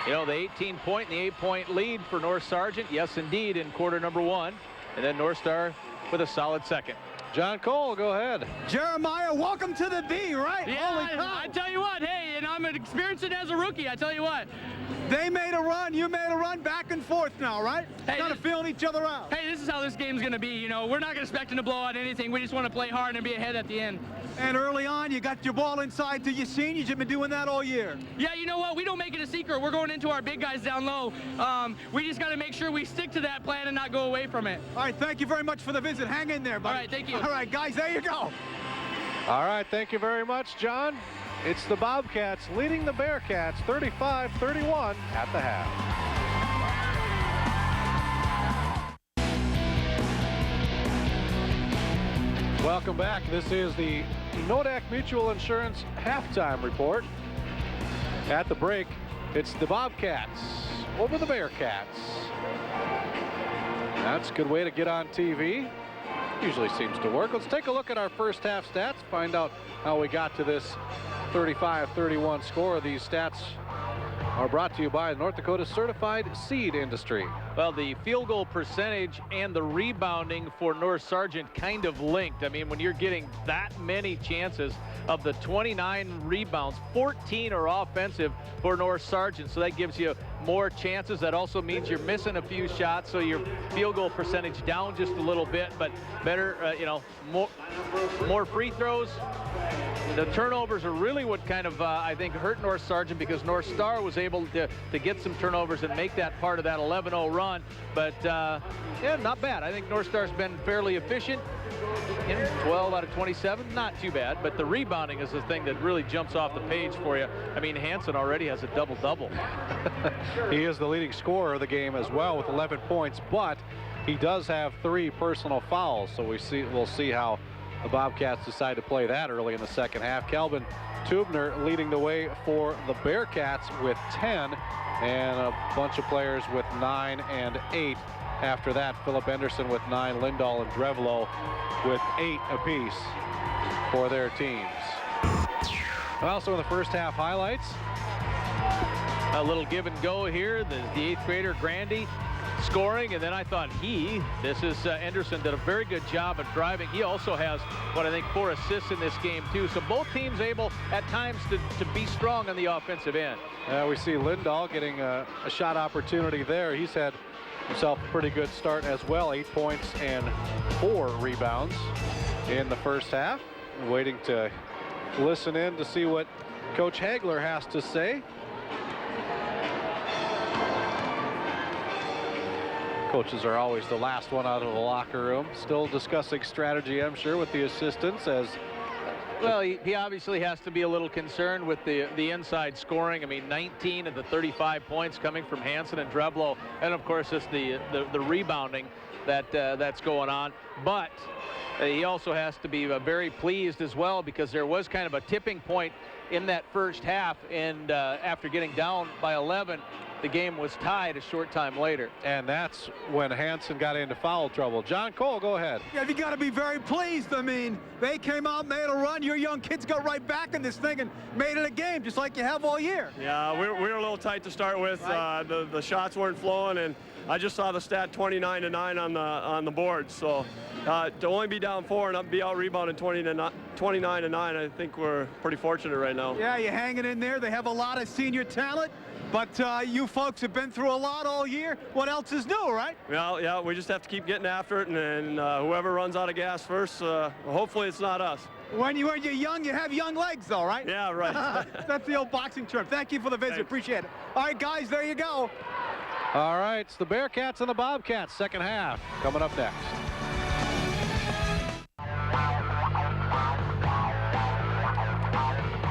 you know, the 18-point and the 8-point lead for North Sargent, yes, indeed, in quarter number 1. And then North Star with a solid second. John Cole, go ahead. Jeremiah, welcome to the B, right? Yeah, I tell you what, hey, and I'm experienced it as a rookie, I tell you what. They made a run, you made a run, back and forth now, right? Hey, kind of feeling each other out. Hey, this is how this game's going to be, you know. We're not expecting to blow out anything. We just want to play hard and be ahead at the end. And early on, you got your ball inside to your seniors. You've been doing that all year. Yeah, you know what? We don't make it a secret. We're going into our big guys down low. We just got to make sure we stick to that plan and not go away from it. All right, thank you very much for the visit. Hang in there, buddy. All right, thank you. All right, guys, there you go. All right, thank you very much, John. It's the Bobcats leading the Bearcats 35-31 at the half. Welcome back. This is the Nodak Mutual Insurance halftime report. At the break, it's the Bobcats over the Bearcats. That's a good way to get on TV. Usually seems to work. Let's take a look at our first half stats, find out how we got to this 35-31 score. These stats are brought to you by North Dakota Certified Seed Industry. Well, the field goal percentage and the rebounding for North Sargent kind of linked. I mean, when you're getting that many chances, of the 29 rebounds, 14 are offensive for North Sargent, so that gives you more chances. That also means you're missing a few shots, so your field goal percentage down just a little bit, but better, you know, more free throws. The turnovers are really what kind of, I think, hurt North Sargent, because North Star was able to get some turnovers and make that part of that 11-0 run. But, yeah, not bad. I think North Star's been fairly efficient. 12 out of 27, not too bad, but the rebounding is the thing that really jumps off the page for you. I mean, Hansen already has a double-double. He is the leading scorer of the game as well with 11 points, but he does have 3 personal fouls, so we'll see how the Bobcats decide to play that early in the second half. Kelvin Tubner leading the way for the Bearcats with 10, and a bunch of players with 9 and 8. After that, Philip Anderson with 9, Lindahl and Drevlo with 8 apiece for their teams. Also in the first half highlights, a little give and go here. The 8th grader Grandy scoring, and then I thought Anderson did a very good job of driving. He also has what I think 4 assists in this game too. So both teams able at times to be strong on the offensive end. We see Lindahl getting a shot opportunity there. He's had himself a pretty good start as well. 8 points and 4 rebounds in the first half. Waiting to listen in to see what Coach Hagler has to say. Coaches are always the last one out of the locker room. Still discussing strategy, I'm sure, with the assistants. Well, he obviously has to be a little concerned with the inside scoring. I mean, 19 of the 35 points coming from Hansen and Drevlo, and of course it's the rebounding that's going on. But he also has to be very pleased as well, because there was kind of a tipping point in that first half, and after getting down by 11, the game was tied a short time later. And that's when Hansen got into foul trouble. John Cole, go ahead. Yeah, you got to be very pleased. I mean, they came out, made a run. Your young kids got right back in this thing and made it a game, just like you have all year. Yeah, we were a little tight to start with. Right. The shots weren't flowing, and I just saw the stat 29-9 on the board. So to only be down 4 and be out rebounded 29-9, I think we're pretty fortunate right now. Yeah, you're hanging in there. They have a lot of senior talent. But you folks have been through a lot all year. What else is new, right? Well, yeah, we just have to keep getting after it, and whoever runs out of gas first, hopefully it's not us. When you're young, you have young legs, though, right? Yeah, right. That's the old boxing term. Thank you for the visit. Thanks. Appreciate it. All right, guys, there you go. All right, it's the Bearcats and the Bobcats, second half, coming up next.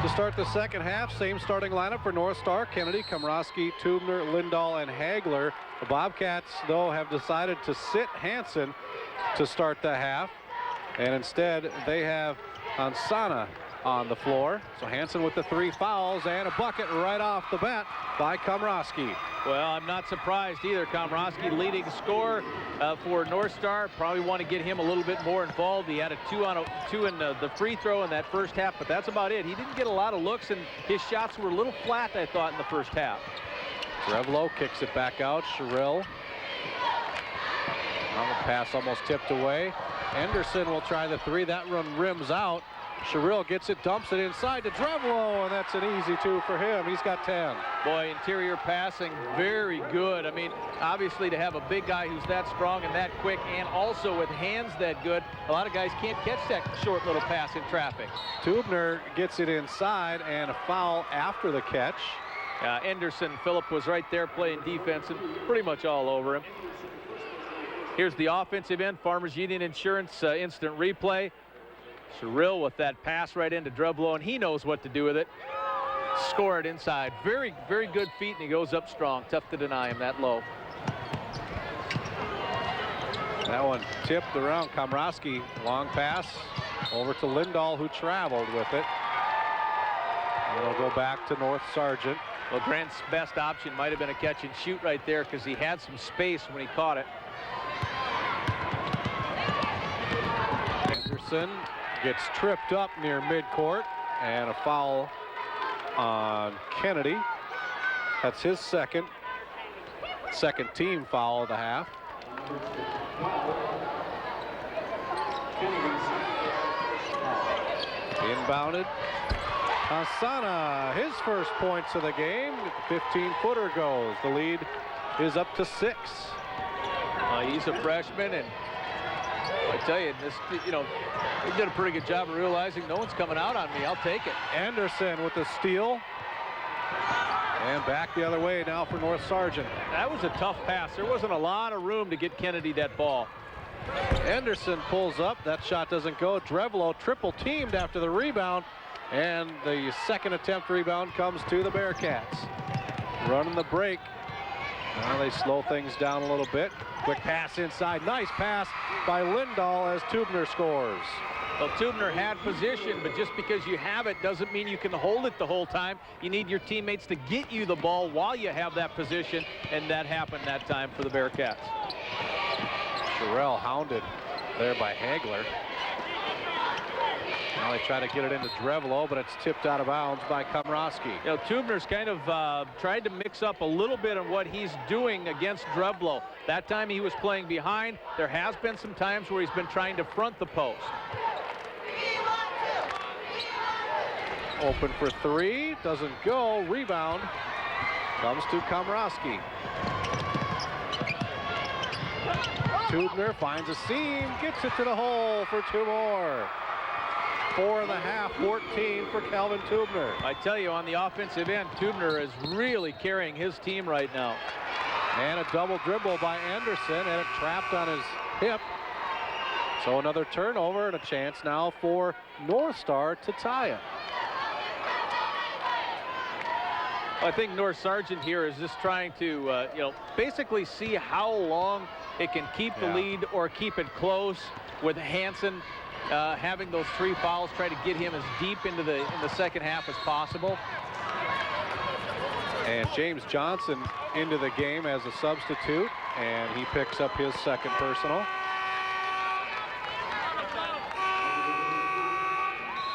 To start the second half, same starting lineup for North Star: Kennedy, Komrosky, Tubner, Lindahl, and Hagler. The Bobcats, though, have decided to sit Hansen to start the half, and instead they have Ansana on the floor. So Hansen with the 3 fouls and a bucket right off the bat by Komrosky. Well, I'm not surprised either. Komrosky, leading scorer for North Star. Probably want to get him a little bit more involved. He had a 2 in the free throw in that first half, but that's about it. He didn't get a lot of looks, and his shots were a little flat, I thought, in the first half. Drevlo kicks it back out. Sherrill. On the pass almost tipped away. Anderson will try the 3. That run rims out. Sherrill gets it, dumps it inside to Drevlo, and that's an easy 2 for him. He's got 10. Boy, interior passing, very good. I mean, obviously to have a big guy who's that strong and that quick, and also with hands that good, a lot of guys can't catch that short little pass in traffic. Tubner gets it inside, and a foul after the catch. Anderson, Phillip was right there playing defense and pretty much all over him. Here's the offensive end, Farmers Union Insurance instant replay. Sherrill with that pass right into Drevlo, and he knows what to do with it. Score it inside. Very, very good feet, and he goes up strong. Tough to deny him that low. That one tipped around. Komrosky, long pass over to Lindahl, who traveled with it. And it'll go back to North Sargent. Well, Grant's best option might have been a catch and shoot right there because he had some space when he caught it. Anderson gets tripped up near midcourt, and a foul on Kennedy. That's his second team foul of the half. Inbounded. Hasana, his first points of the game. 15-footer goes. The lead is up to 6. He's a freshman, and I tell you, this, he did a pretty good job of realizing no one's coming out on me. I'll take it. Anderson with the steal. And back the other way now for North Sargent. That was a tough pass. There wasn't a lot of room to get Kennedy that ball. Anderson pulls up. That shot doesn't go. Drevlo triple teamed after the rebound. And the second attempt rebound comes to the Bearcats. Running the break. Now they slow things down a little bit. Quick pass inside. Nice pass by Lindahl as Tubner scores. Well, Tubner had position, but just because you have it doesn't mean you can hold it the whole time. You need your teammates to get you the ball while you have that position, and that happened that time for the Bearcats. Sherrill hounded there by Hagler. Now they try to get it into Drevlo, but it's tipped out of bounds by Komrosky. Tubner's kind of tried to mix up a little bit of what he's doing against Drevlo. That time he was playing behind. There has been some times where he's been trying to front the post. Open for 3, doesn't go. Rebound comes to Komrosky. Tubner finds a seam, gets it to the hole for 2 more. 4.5, 14 for Calvin Tubner. I tell you, on the offensive end, Tubner is really carrying his team right now. And a double dribble by Anderson, and it trapped on his hip. So another turnover and a chance now for North Star to tie it. I think North Sargent here is just trying to, basically see how long it can keep the lead or keep it close with Hansen having those 3 fouls, try to get him as deep into the second half as possible. And James Johnson into the game as a substitute, and he picks up his second personal.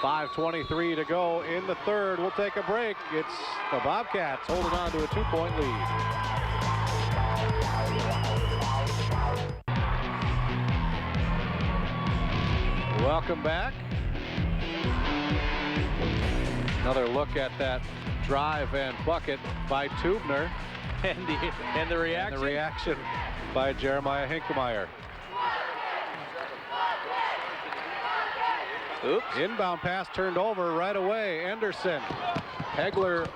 5:23 to go in the third. We'll take a break. It's the Bobcats holding on to a 2-point lead. Welcome back. Another look at that drive and bucket by Tubner. And the reaction? And the reaction by Jeremiah Hinkemeyer. Oops. Inbound pass turned over right away. Anderson. Hagler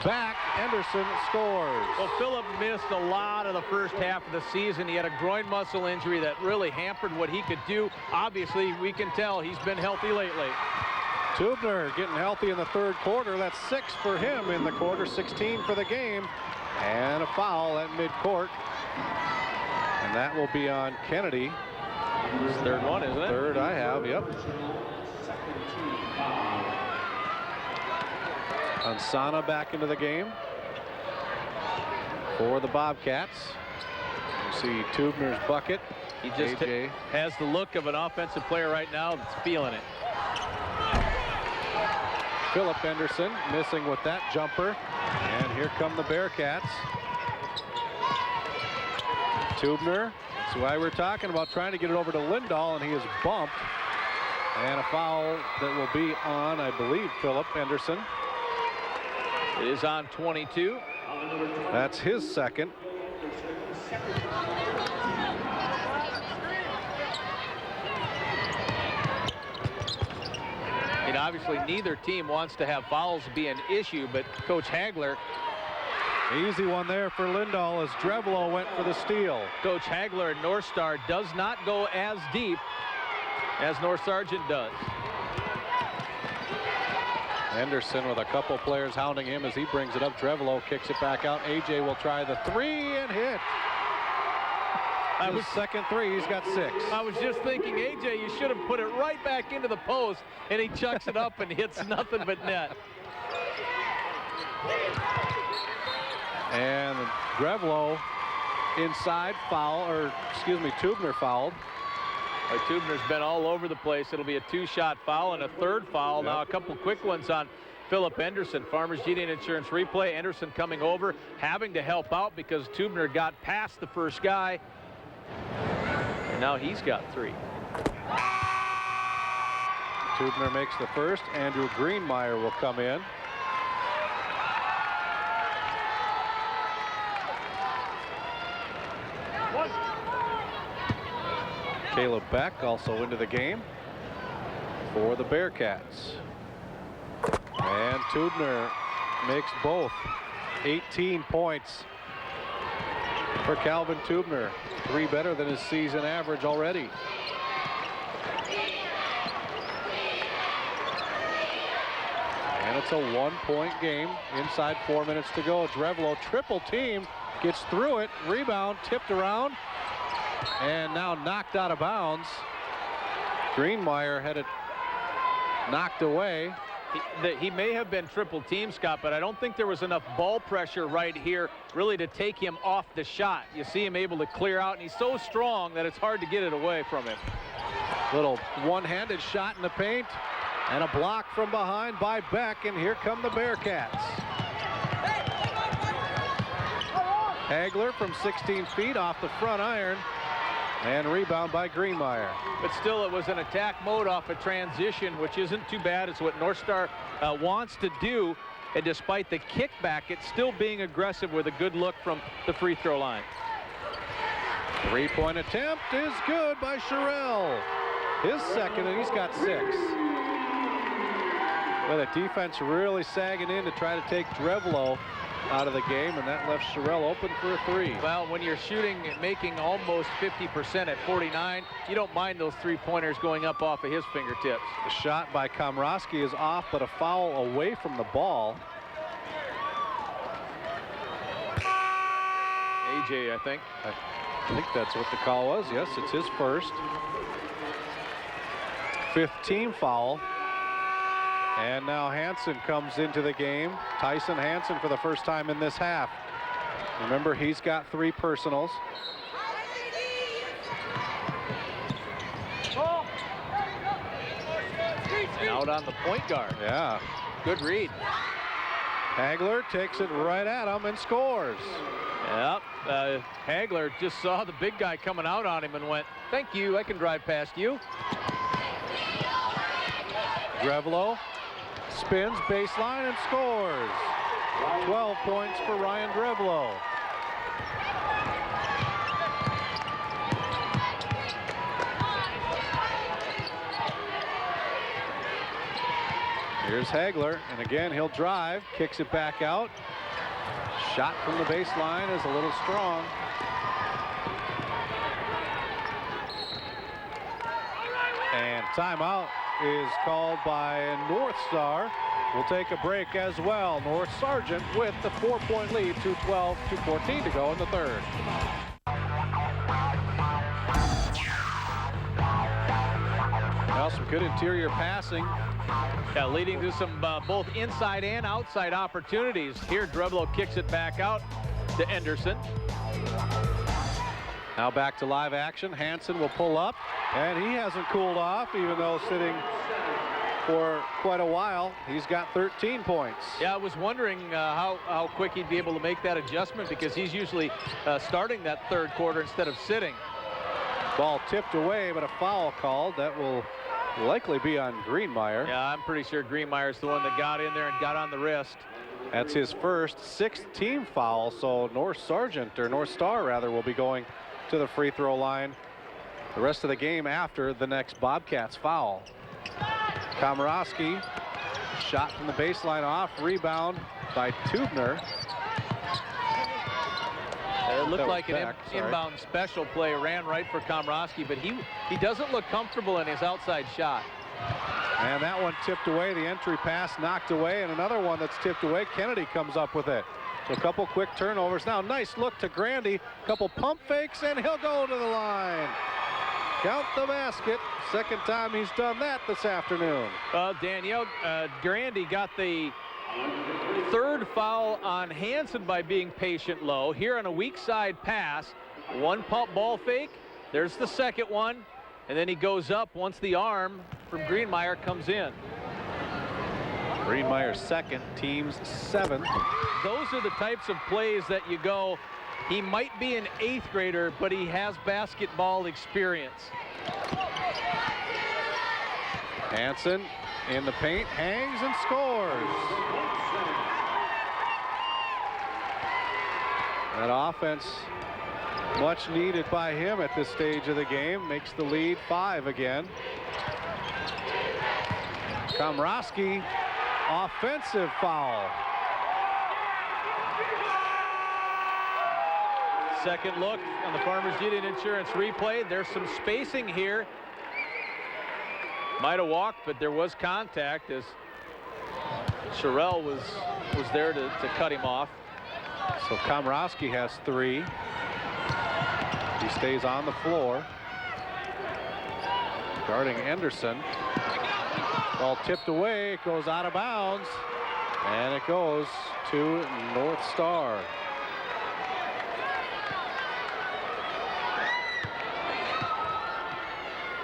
back. Anderson scores. Well, Phillip missed a lot of the first half of the season. He had a groin muscle injury that really hampered what he could do. Obviously, we can tell he's been healthy lately. Tubner getting healthy in the third quarter. That's 6 for him in the quarter, 16 for the game. And a foul at midcourt. And that will be on Kennedy. It's third one, isn't it? Third I have, yep. Ansana back into the game for the Bobcats. You see Tubner's bucket. He just has the look of an offensive player right now that's feeling it. Philip Henderson missing with that jumper. And here come the Bearcats. Tubner, that's why we're talking about trying to get it over to Lindahl, and he is bumped. And a foul that will be on, I believe, Philip Henderson. It is on 22. That's his second. And obviously neither team wants to have fouls be an issue, but Coach Hagler. Easy one there for Lindahl as Drevlo went for the steal. Coach Hagler at North Star does not go as deep as North Sargent does. Henderson with a couple players hounding him as he brings it up. Drevlo kicks it back out. AJ will try the three and hit. His second three, he's got 6. I was just thinking, AJ, you should have put it right back into the post, and he chucks it up and hits nothing but net. And Drevlo inside foul, or excuse me, Tubner fouled. Tubner's been all over the place. It'll be a 2-shot foul and a 3rd foul. Now a couple quick ones on Philip Henderson. Farmers Union Insurance replay. Henderson coming over, having to help out because Tubner got past the first guy. And now he's got 3. Tubner makes the first. Andrew Greenmeyer will come in. Caleb Beck also into the game for the Bearcats. And Tubner makes both. 18 points for Calvin Tubner. 3 better than his season average already. And it's a 1-point game. Inside 4 minutes to go. Drevlo triple team, gets through it. Rebound tipped around. And now knocked out of bounds. Greenmeyer had it knocked away. He may have been triple team, Scott, but I don't think there was enough ball pressure right here really to take him off the shot. You see him able to clear out, and he's so strong that it's hard to get it away from him. Little one-handed shot in the paint, and a block from behind by Beck, and here come the Bearcats. Hagler from 16 feet off the front iron. And rebound by Greenmeyer. But still, it was an attack mode off a transition, which isn't too bad. It's what North Star wants to do. And despite the kickback, it's still being aggressive with a good look from the free throw line. 3-point attempt is good by Sherrill. His second, and he's got 6. Well, the defense really sagging in to try to take Drevlo out of the game, and that left Sherrill open for a 3. Well, when you're shooting, making almost 50% at 49, you don't mind those 3-pointers going up off of his fingertips. The shot by Komrosky is off, but a foul away from the ball. AJ, I think. I think that's what the call was. Yes, it's his first. 15 foul. And now Hansen comes into the game. Tyson Hansen for the first time in this half. Remember, he's got 3 personals. Out on the point guard. Yeah. Good read. Hagler takes it right at him and scores. Yep. Hagler just saw the big guy coming out on him and went, "Thank you, I can drive past you." Drevlo spins baseline and scores. 12 points for Ryan Drevlo. Here's Hagler, and again he'll drive, kicks it back out. Shot from the baseline is a little strong. And timeout is called by North Star. We'll take a break as well. North Sargent with the 4-point lead, 2:12, 2:14 to go in the third. Well, some good interior passing Yeah, leading to some both inside and outside opportunities. Here, Drevlo kicks it back out to Anderson. Now back to live action. Hansen will pull up, and he hasn't cooled off, even though sitting for quite a while. He's got 13 points. Yeah, I was wondering how quick he'd be able to make that adjustment, because he's usually starting that third quarter instead of sitting. Ball tipped away, but a foul called. That will likely be on Greenmeyer. Yeah, I'm pretty sure Greenmeyer's the one that got in there and got on the wrist. That's his first 6th team foul, so North Star rather, will be going to the free throw line the rest of the game after the next Bobcats foul. Komorowski, shot from the baseline off, rebound by Tubner. It looked like an inbound special play, ran right for Komorowski, but he doesn't look comfortable in his outside shot. And that one tipped away. The entry pass knocked away, and another one that's tipped away. Kennedy comes up with it. So a couple quick turnovers. Now nice look to Grandy. Couple pump fakes, and he'll go to the line. Count the basket. Second time he's done that this afternoon. Danielle, Grandy got the third foul on Hansen by being patient low. Here on a weak side pass, one pump ball fake. There's the second one, and then he goes up once the arm from Greenmeyer comes in. Greenmeyer's second, team's 7th. Those are the types of plays that you go, he might be an 8th grader, but he has basketball experience. Hansen in the paint, hangs and scores. That offense, much needed by him at this stage of the game, makes the lead 5 again. Komorowski, offensive foul. Second look on the Farmers Union Insurance replay. There's some spacing here. Might have walked, but there was contact as Sherrill was there to cut him off. So Komorowski has 3. He stays on the floor. Guarding Anderson. Ball tipped away, it goes out of bounds, and it goes to North Star.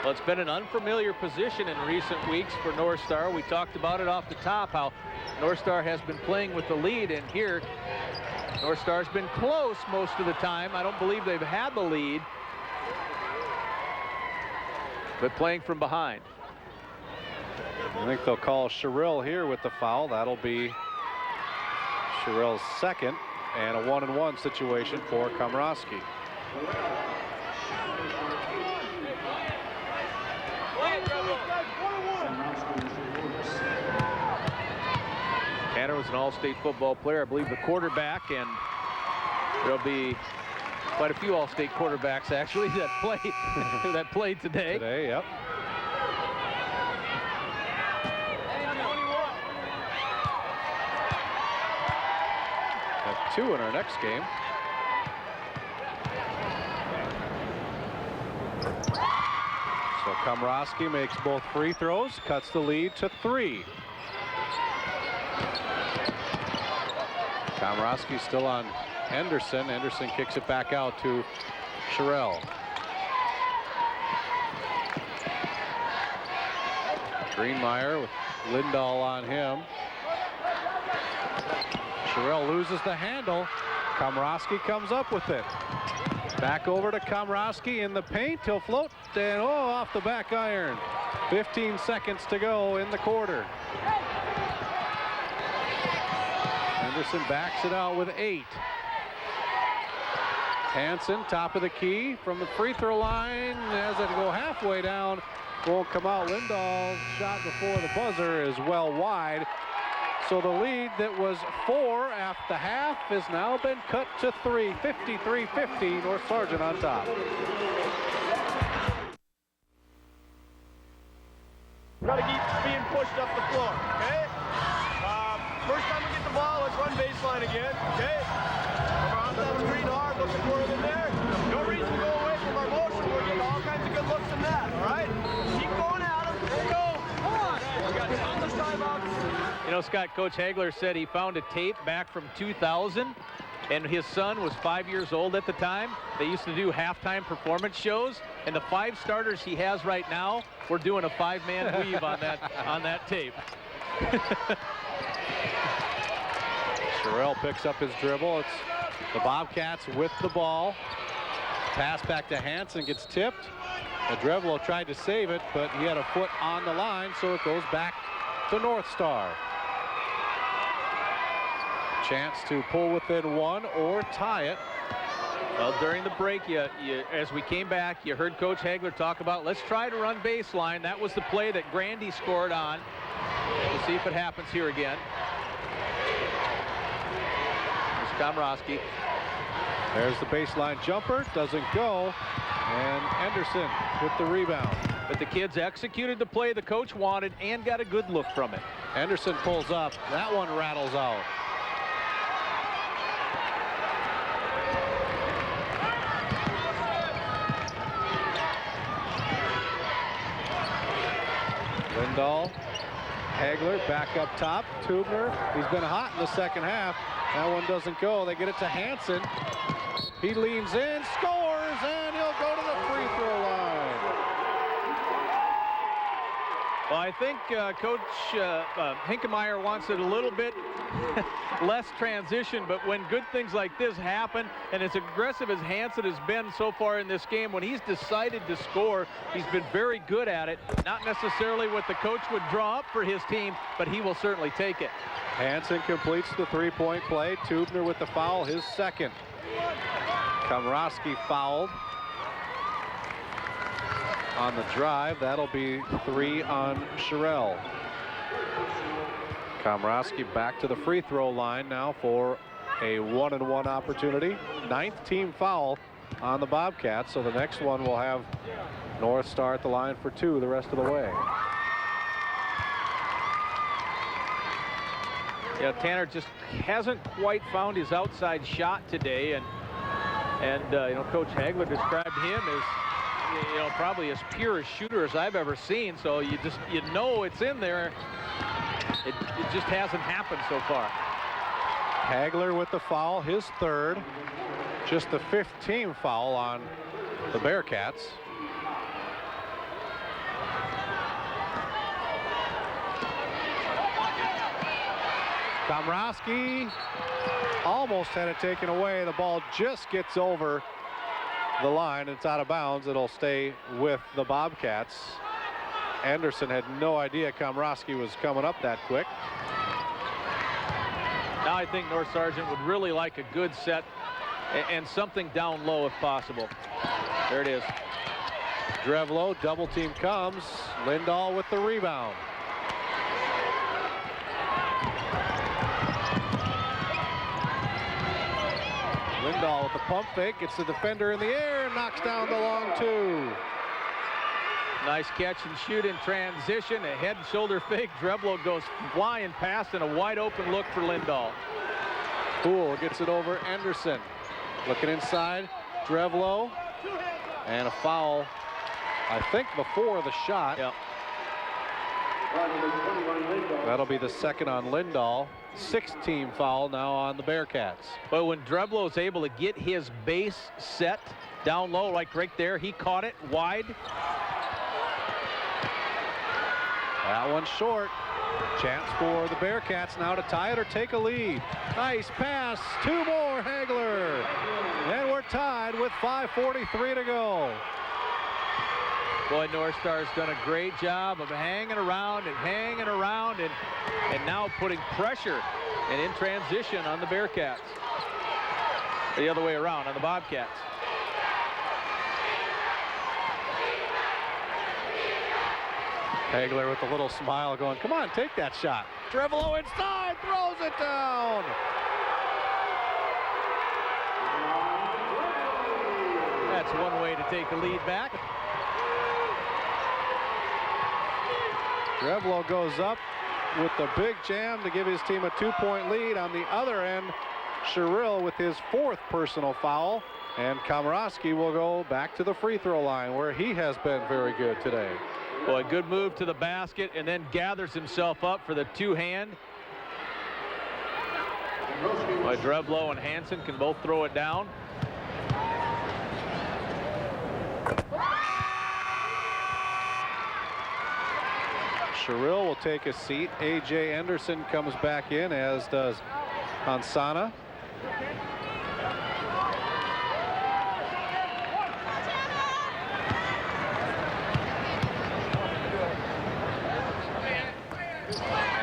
Well, it's been an unfamiliar position in recent weeks for North Star. We talked about it off the top, how North Star has been playing with the lead, and here North Star's been close most of the time. I don't believe they've had the lead, but playing from behind. I think they'll call Sherrill here with the foul. That'll be Sherrill's second, and a 1-and-1 situation for Komorowski. Tanner was an all-state football player, I believe the quarterback, and there'll be quite a few all-state quarterbacks actually that played today. Today, yep. Have 2 in our next game. So Komorowski makes both free throws, cuts the lead to 3. Komorowski still on Anderson. Anderson kicks it back out to Sherrill. Greenmeyer with Lindahl on him. Sherrill loses the handle. Komorowski comes up with it. Back over to Komorowski in the paint. He'll float and off the back iron. 15 seconds to go in the quarter. Anderson backs it out with 8. Hansen, top of the key from the free throw line. As it go halfway down, won't come out. Lindahl's shot before the buzzer is well wide. So the lead that was 4 after the half has now been cut to 3. 53-50, North Sargent on top. Got to keep being pushed up the floor, okay? First time we get the ball, let's run baseline again, okay? Come around that screen hard, looking for it in there. No reason to go away from our motion. We're getting all kinds of good looks in that, all right? Keep going at him. There you go. Come on. You know, Scott, Coach Hagler said he found a tape back from 2000, and his son was 5 years old at the time. They used to do halftime performance shows, and the 5 starters he has right now, we're doing a 5-man weave on that tape. Sherrill picks up his dribble. It's the Bobcats with the ball. Pass back to Hansen, gets tipped. Drevlo tried to save it, but he had a foot on the line, so it goes back to North Star. Chance to pull within 1 or tie it. Well, during the break, as we came back, you heard Coach Hagler talk about, let's try to run baseline. That was the play that Grandy scored on. We'll see if it happens here again. There's Komrosky. There's the baseline jumper, doesn't go, and Anderson with the rebound. But the kids executed the play the coach wanted and got a good look from it. Anderson pulls up. That one rattles out. Lindahl, Hagler back up top. Tubner, he's been hot in the second half. That one doesn't go. They get it to Hansen. He leans in, scores, and he'll go to the free throw line. Well, I think Coach Hinkemeyer wants it a little bit less transition, but when good things like this happen, and as aggressive as Hansen has been so far in this game, when he's decided to score, he's been very good at it. Not necessarily what the coach would draw up for his team, but he will certainly take it. Hansen completes the three-point play. Tubner with the foul, his second. Komrosky fouled on the drive. That'll be 3 on Sherrill. Komrosky back to the free throw line now for a 1-and-1 opportunity. 9th team foul on the Bobcats, so the next one will have North Star at the line for 2 the rest of the way. Yeah, Tanner just hasn't quite found his outside shot today, and you know, Coach Hagler described him as, you know, probably as pure a shooter as I've ever seen. So you know it's in there. It just hasn't happened so far. Hagler with the foul, his 3rd. Just the 5th team foul on the Bearcats. Komrosky almost had it taken away. The ball just gets over the line. It's out of bounds. It'll stay with the Bobcats. Anderson had no idea Komrosky was coming up that quick. Now I think North Sargent would really like a good set and something down low if possible. There it is. Drevlo, double team comes. Lindahl with the rebound. Lindahl with the pump fake, gets the defender in the air, knocks down the long 2. Nice catch and shoot in transition. A head and shoulder fake. Drevlo goes flying past, and a wide open look for Lindahl. Poole gets it over Anderson. Looking inside, Drevlo. And a foul, I think, before the shot. Yep. That'll be the 2nd on Lindahl. 6th team foul now on the Bearcats. But when Drevlo is able to get his base set down low, like right there, he caught it wide. That one's short. Chance for the Bearcats now to tie it or take a lead. Nice pass. 2 more, Hagler. And we're tied with 5:43 to go. Boy, North Star's done a great job of hanging around and now putting pressure and in transition on the Bearcats. The other way around on the Bobcats. Hagler with a little smile going, come on, take that shot. Drevlo inside, throws it down. That's one way to take a lead back. Drevlo goes up with the big jam to give his team a 2-point lead. On the other end, Sherrill with his 4th personal foul. And Komrosky will go back to the free throw line where he has been very good today. Boy, good move to the basket and then gathers himself up for the two-hand. Boy, Drevlo and Hansen can both throw it down. Sherrill will take a seat. A.J. Anderson comes back in, as does Hansana.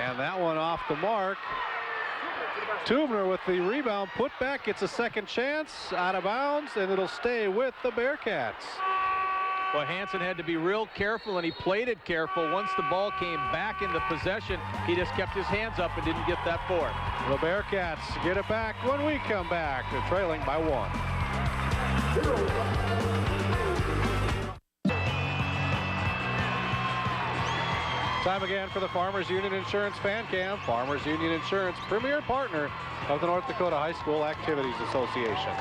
And that one off the mark. Tubner with the rebound, put back, gets a second chance, out of bounds, and it'll stay with the Bearcats. Well, Hansen had to be real careful, and he played it careful. Once the ball came back into possession, he just kept his hands up and didn't get that fourth. The Bearcats get it back when we come back. They're trailing by 1. Time again for the Farmers Union Insurance Fan Cam. Farmers Union Insurance, premier partner of the North Dakota High School Activities Association.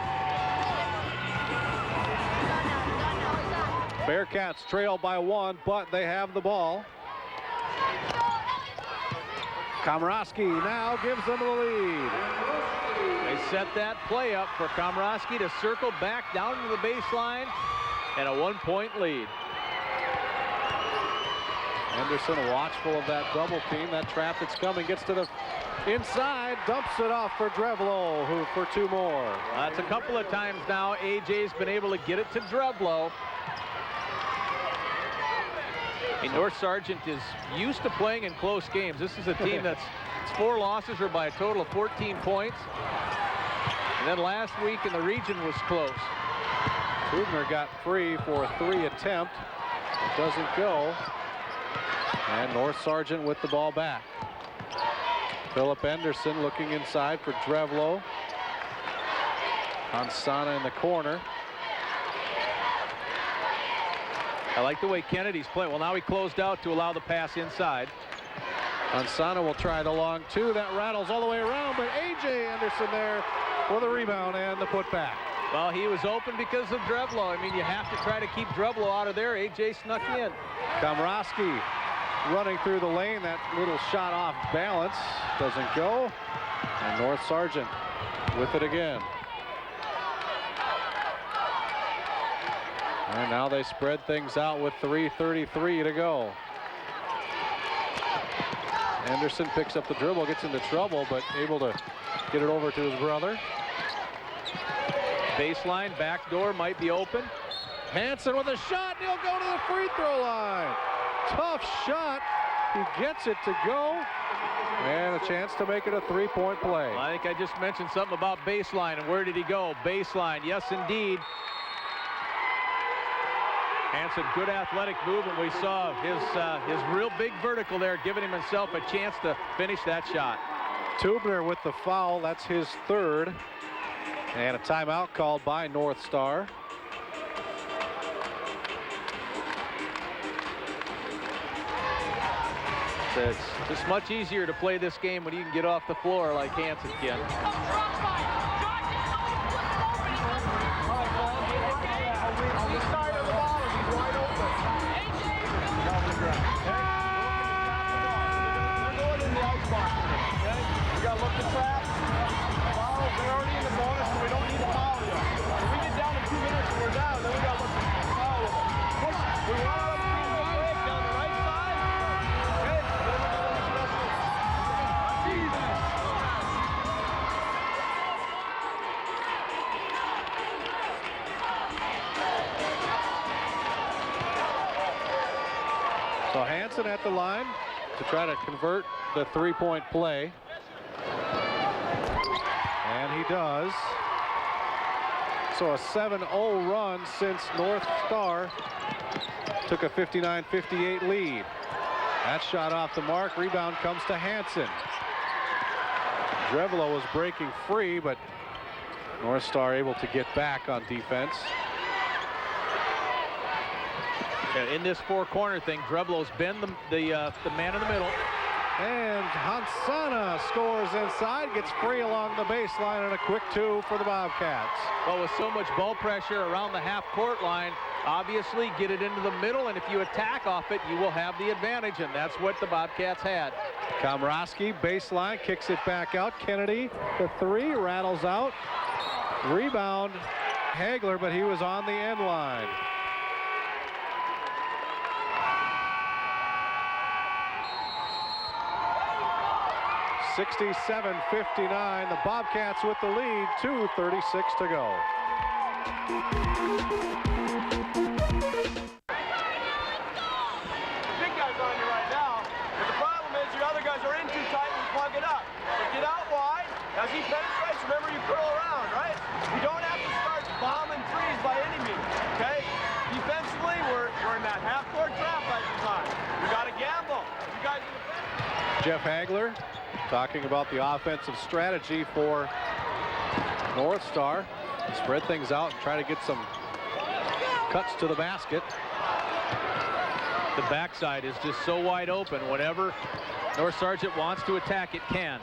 Bearcats trail by 1, but they have the ball. Komorowski now gives them the lead. They set that play up for Komorowski to circle back down to the baseline, and a 1-point lead. Anderson watchful of that double team. That trap that's coming, gets to the inside, dumps it off for Drevlo, who for 2 more. That's a couple of times now AJ's been able to get it to Drevlo. North Sargent is used to playing in close games. This is a team that's 4 losses or by a total of 14 points. And then last week in the region was close. Tubner got free for a 3 attempt. It doesn't go. And North Sargent with the ball back. Philip Anderson looking inside for Drevlo. Hansana in the corner. I like the way Kennedy's playing. Well, now he closed out to allow the pass inside. Hansana will try the long 2. That rattles all the way around, but A.J. Anderson there for the rebound and the putback. Well, he was open because of Drevlo. I mean, you have to try to keep Drevlo out of there. A.J. snuck in. Komorowski running through the lane. That little shot off balance doesn't go. And North Sargent with it again. And now they spread things out with 3:33 to go. Anderson picks up the dribble, gets into trouble, but able to get it over to his brother. Baseline, back door might be open. Hansen with a shot, and he'll go to the free throw line. Tough shot. He gets it to go. And a chance to make it a 3-point play. Well, I think I just mentioned something about baseline, and where did he go? Baseline, yes indeed. Hansen, good athletic move, and we saw his real big vertical there, giving himself a chance to finish that shot. Tubner with the foul, that's his 3rd. And a timeout called by North Star. It's just much easier to play this game when you can get off the floor like Hansen can. So Hansen at the line to try to convert the 3-point play. And he does. So a 7-0 run since North Star took a 59-58 lead. That shot off the mark. Rebound comes to Hansen. Drevlo was breaking free, but North Star able to get back on defense. In this 4-corner thing, Drevlo's been the man in the middle. And Hansana scores inside, gets free along the baseline, and a quick 2 for the Bobcats. Well, with so much ball pressure around the half-court line, obviously get it into the middle, and if you attack off it, you will have the advantage, and that's what the Bobcats had. Komrosky, baseline, kicks it back out. Kennedy, the three, rattles out. Rebound, Hagler, but he was on the end line. (67-59), the Bobcats with the lead, 2:36 to go. Big guys on you right now, but the problem is your other guys are in too tight and plug it up. So get out wide. As he penetrates, remember you curl around, right? You don't have to start bombing threes by any means, okay? Defensively, we're in that half-court trap right this time. We got to gamble. You guys in the fence. Jeff Hagler talking about the offensive strategy for North Star. Spread things out and try to get some cuts to the basket. The backside is just so wide open. Whenever North Sargent wants to attack, it can.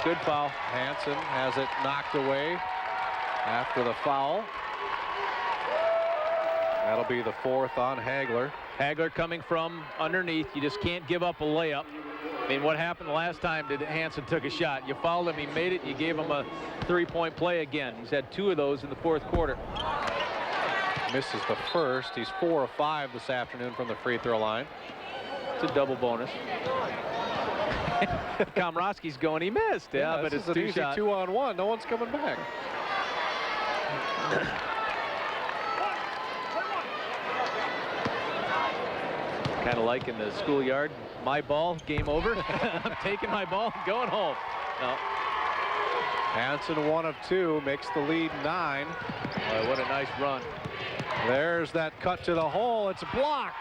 Good foul. Hansen has it knocked away after the foul. That'll be the fourth on Hagler. Hagler coming from underneath. You just can't give up a layup. I mean, what happened the last time did Hansen took a shot? You fouled him, he made it, you gave him a three-point play again. He's had 2 of those in the fourth quarter. Misses the first. He's 4 of 5 this afternoon from the free throw line. It's a double bonus. Komrosky's going, he missed. Yeah, but it's an easy shot. 2-on-1. No one's coming back. Kind of like in the schoolyard. My ball, game over. I'm taking my ball, going home. No. Hansen 1 of 2, makes the lead 9. Boy, what a nice run. There's that cut to the hole. It's blocked.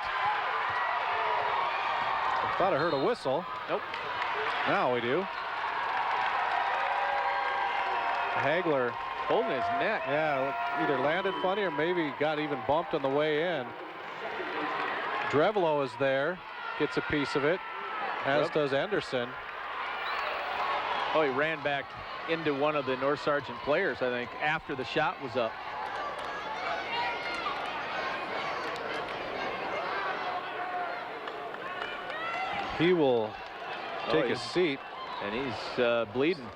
I thought I heard a whistle. Nope. Now we do. Hagler holding his neck. Yeah, either landed funny or maybe got even bumped on the way in. Drevlo is there, gets a piece of it, as does Anderson. Oh, he ran back into one of the North Sargent players, I think, after the shot was up. He will take a seat. And he's bleeding.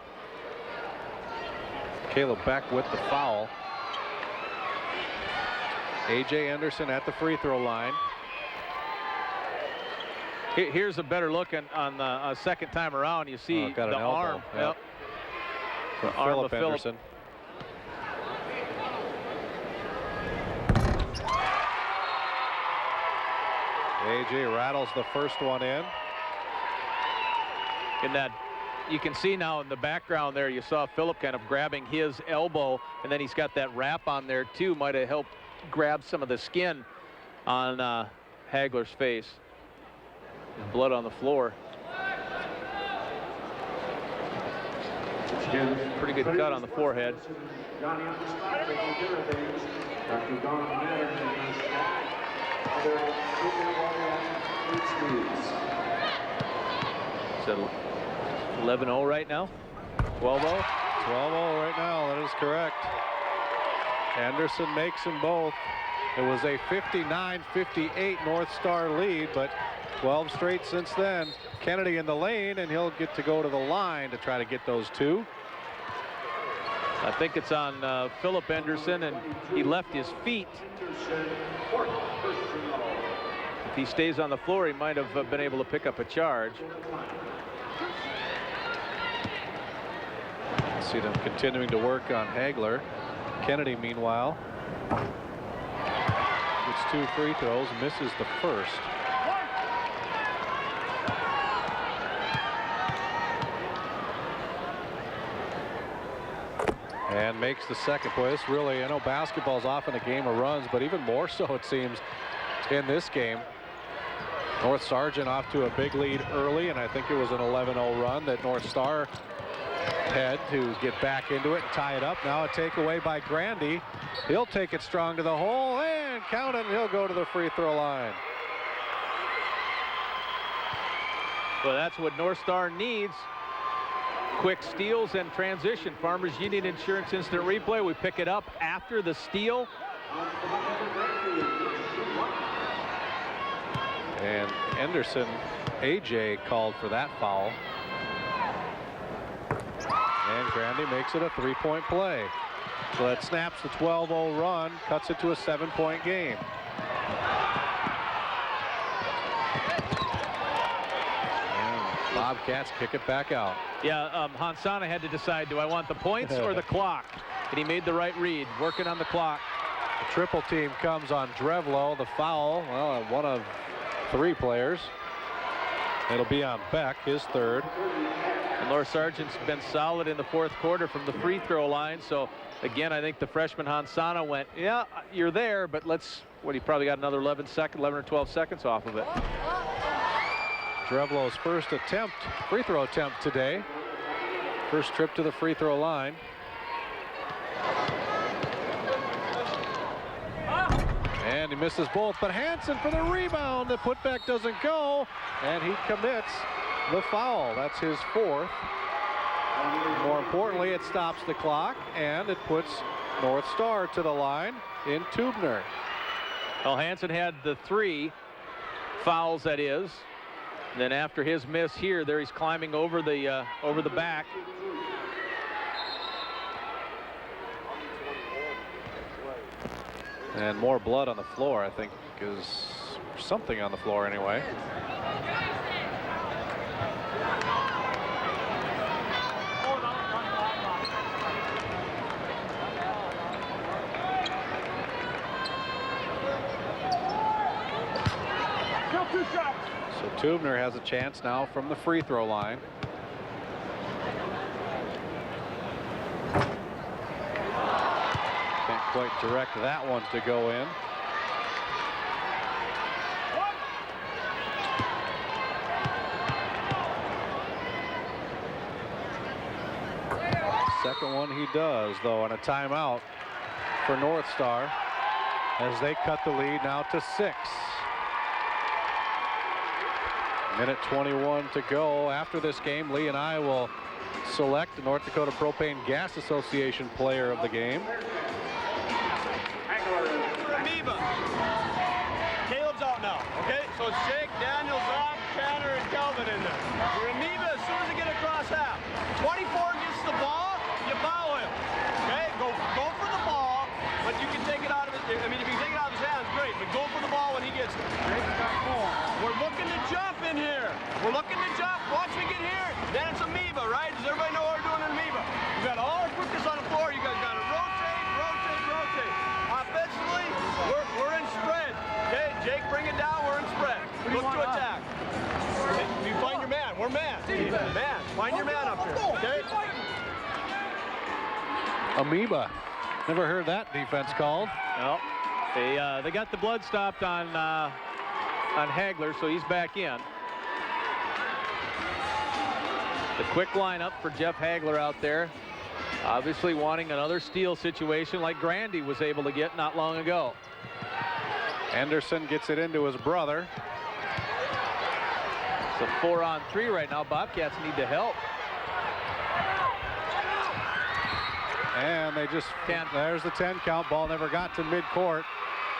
Caleb Beck with the foul. A.J. Anderson at the free throw line. Here's a better look on the second time around. You see got the an elbow. arm. Yep. The arm of Philip Anderson. A.J. rattles the first one in. In that, you can see now in the background there, you saw Philip kind of grabbing his elbow, and then he's got that wrap on there too. Might have helped grab some of the skin on Hagler's face. Blood on the floor. Pretty good cut on the forehead. So 11-0 right now. 12-0. 12-0 right now. That is correct. Anderson makes them both. It was a 59-58 North Star lead, but 12 straight since then. Kennedy in the lane, and he'll get to go to the line to try to get those 2. I think it's on Philip Anderson, and he left his feet. If he stays on the floor, he might have been able to pick up a charge. See them continuing to work on Hagler. Kennedy, meanwhile, gets 2 free throws, misses the first. And makes the second. Boy, this really, I know basketball's often a game of runs, but even more so it seems in this game. North Sargent off to a big lead early, and I think it was an 11-0 run that North Star had to get back into it and tie it up. Now a takeaway by Grandy. He'll take it strong to the hole and count it, and he'll go to the free throw line. Well, that's what North Star needs. Quick steals and transition. Farmers Union Insurance Instant Replay. We pick it up after the steal. And Anderson, AJ called for that foul. And Grandy makes it a 3-point play. So that snaps the 12-0 run, cuts it to a 7-point game. And Bobcats kick it back out. Yeah, Hansana had to decide, do I want the points or the clock? And he made the right read, working on the clock. The triple team comes on Drevlo. The foul, well, one of 3 players. It'll be on Beck, his third. And Laura Sargent's been solid in the 4th quarter from the free throw line. So again, I think the freshman Hansana went, yeah, you're there, but let's, he probably got another 11 or 12 seconds off of it. Drevlo's first free throw attempt today. First trip to the free throw line. And he misses both, but Hansen for the rebound. The putback doesn't go, and he commits the foul. That's his 4th. More importantly, it stops the clock, and it puts North Star to the line in Tubner. Well, Hansen had the 3 fouls, that is. Then after his miss here, there he's climbing over the back. And more blood on the floor, I think, is something on the floor anyway. So Tubner has a chance now from the free throw line. Can't quite direct that one to go in. Second one he does, though, and a timeout for North Star as they cut the lead now to 6. Minute 21 to go. After this game, Lee and I will select the North Dakota Propane Gas Association player of the game. Amoeba. Caleb's out now, okay? So it's Jake, Daniel, Zach, Tanner, and Calvin in there. Your Amoeba, as soon as they get across half. 24 gets the ball, you foul him. Okay? Go for the ball, but you can take it out of his, I mean, if you can take it out of his hands, great, but go for the ball when he gets it. We're looking to jump in here. We're looking to jump. Once we get here, then it's Amoeba, right? Does everybody know what we're doing in Amoeba? You got all our quickness on the floor. You guys got to rotate. Offensively, we're in spread. Okay, Jake, bring it down. We're in spread. Look to attack. You find your man. We're man. Man, find your man up here. Okay. Amoeba. Never heard that defense called. No, they got the blood stopped on Hagler, so he's back in. The quick lineup for Jeff Hagler out there. Obviously wanting another steal situation like Grandy was able to get not long ago. Anderson gets it into his brother. It's a 4-on-3 right now. Bobcats need to help. And they just, there's the 10 count. Ball never got to midcourt.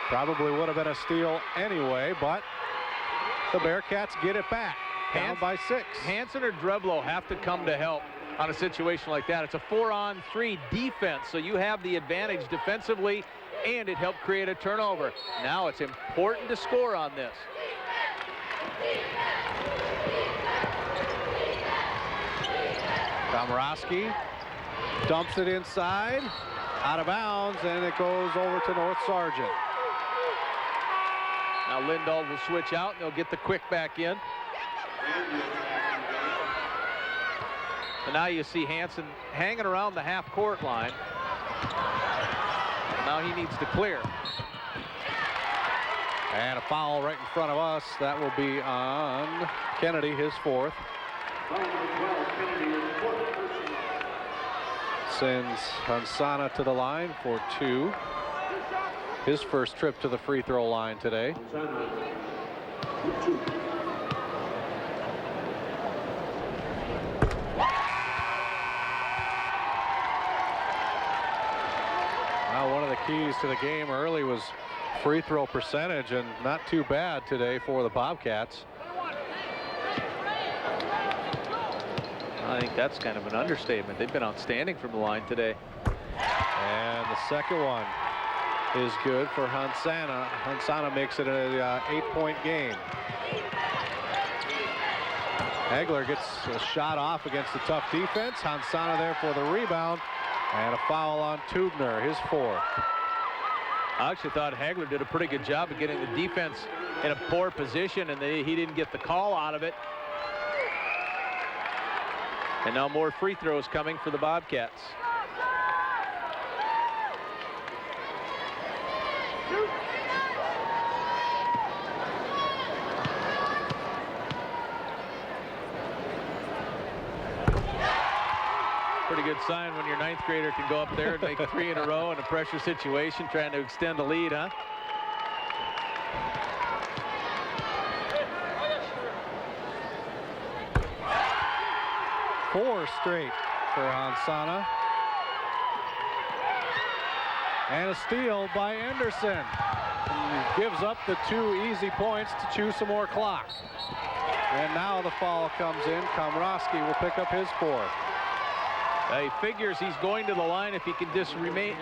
Probably would have been a steal anyway, but the Bearcats get it back. Down by 6. Hansen or Drevlo have to come to help on a situation like that. It's a 4-on-3 defense, so you have the advantage defensively, and it helped create a turnover. Now it's important to score on this. Komorowski dumps it inside, out of bounds, and it goes over to North Sargent. Now Lindahl will switch out, and they'll get the quick back in. And now you see Hansen hanging around the half-court line. And now he needs to clear. And a foul right in front of us. That will be on Kennedy, his 4th. Sends Hansana to the line for 2. His first trip to the free throw line today. Well, one of the keys to the game early was free throw percentage, and not too bad today for the Bobcats. I think that's kind of an understatement. They've been outstanding from the line today. And the second one is good for Hansana. Hansana makes it an 8-point game. Hagler gets a shot off against the tough defense. Hansana there for the rebound, and a foul on Tubner, his fourth. I actually thought Hagler did a pretty good job of getting the defense in a poor position, and he didn't get the call out of it. And now more free throws coming for the Bobcats. Pretty good sign when your ninth grader can go up there and make 3 in a row in a pressure situation, trying to extend the lead, huh? Four straight for Hansana. And a steal by Anderson. He gives up the 2 easy points to chew some more clock. And now the foul comes in. Komrosky will pick up his fourth. He figures he's going to the line if he can just remain,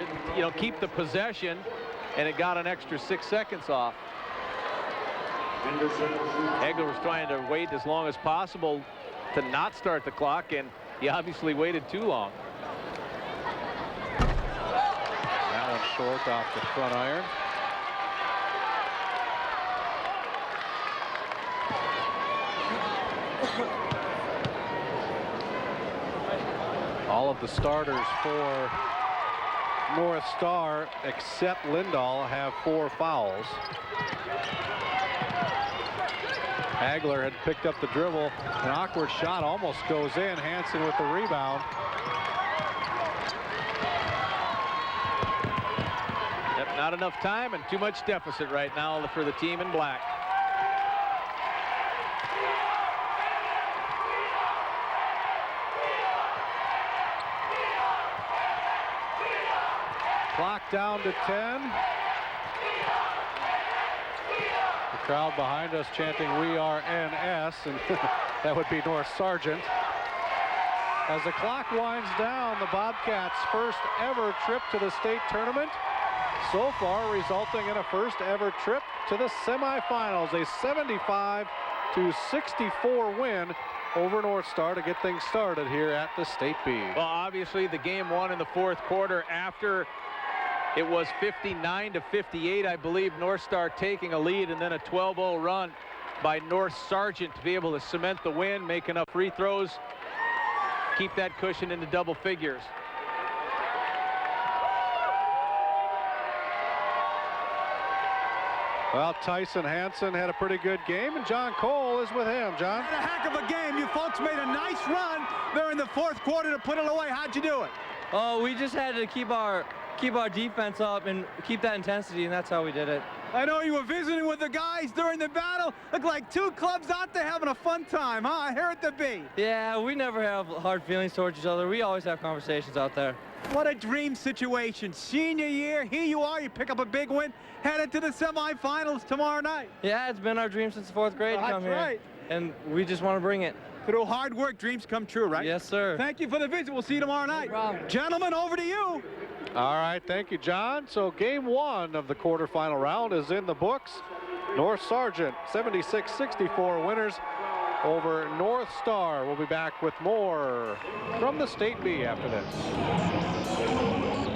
keep the possession, and it got an extra 6 seconds off. Hagler was trying to wait as long as possible to not start the clock, and he obviously waited too long. That one short off the front iron. All of the starters for North Star except Lindahl have 4 fouls. Hagler had picked up the dribble. An awkward shot almost goes in. Hansen with the rebound. Yep, not enough time and too much deficit right now for the team in black. Clock down to 10. The crowd behind us chanting "We are NS," and that would be North Sargent. As the clock winds down, the Bobcats' first ever trip to the state tournament, so far resulting in a first ever trip to the semifinals, a 75-64 win over North Star to get things started here at the State B. Well, obviously the game won in the fourth quarter after it was 59-58, I believe. North Star taking a lead, and then a 12-0 run by North Sargent to be able to cement the win, make enough free throws, keep that cushion into double figures. Well, Tyson Hansen had a pretty good game, and John Cole is with him. John? Had a heck of a game. You folks made a nice run there in the fourth quarter to put it away. How'd you do it? Oh, we just had to keep our defense up and keep that intensity, and that's how we did it. I know you were visiting with the guys during the battle. Looked like 2 clubs out there having a fun time, huh? Here at the B. Yeah, we never have hard feelings towards each other. We always have conversations out there. What a dream situation. Senior year, here you are. You pick up a big win, headed to the semifinals tomorrow night. Yeah, it's been our dream since the 4th grade to come here. That's right. And we just want to bring it. Through hard work, dreams come true, right? Yes, sir. Thank you for the visit. We'll see you tomorrow night. No problem. Gentlemen, over to you. All right, thank you, John. So game 1 of the quarterfinal round is in the books. North Sargent, 76-64 winners over North Star. We'll be back with more from the State B after this.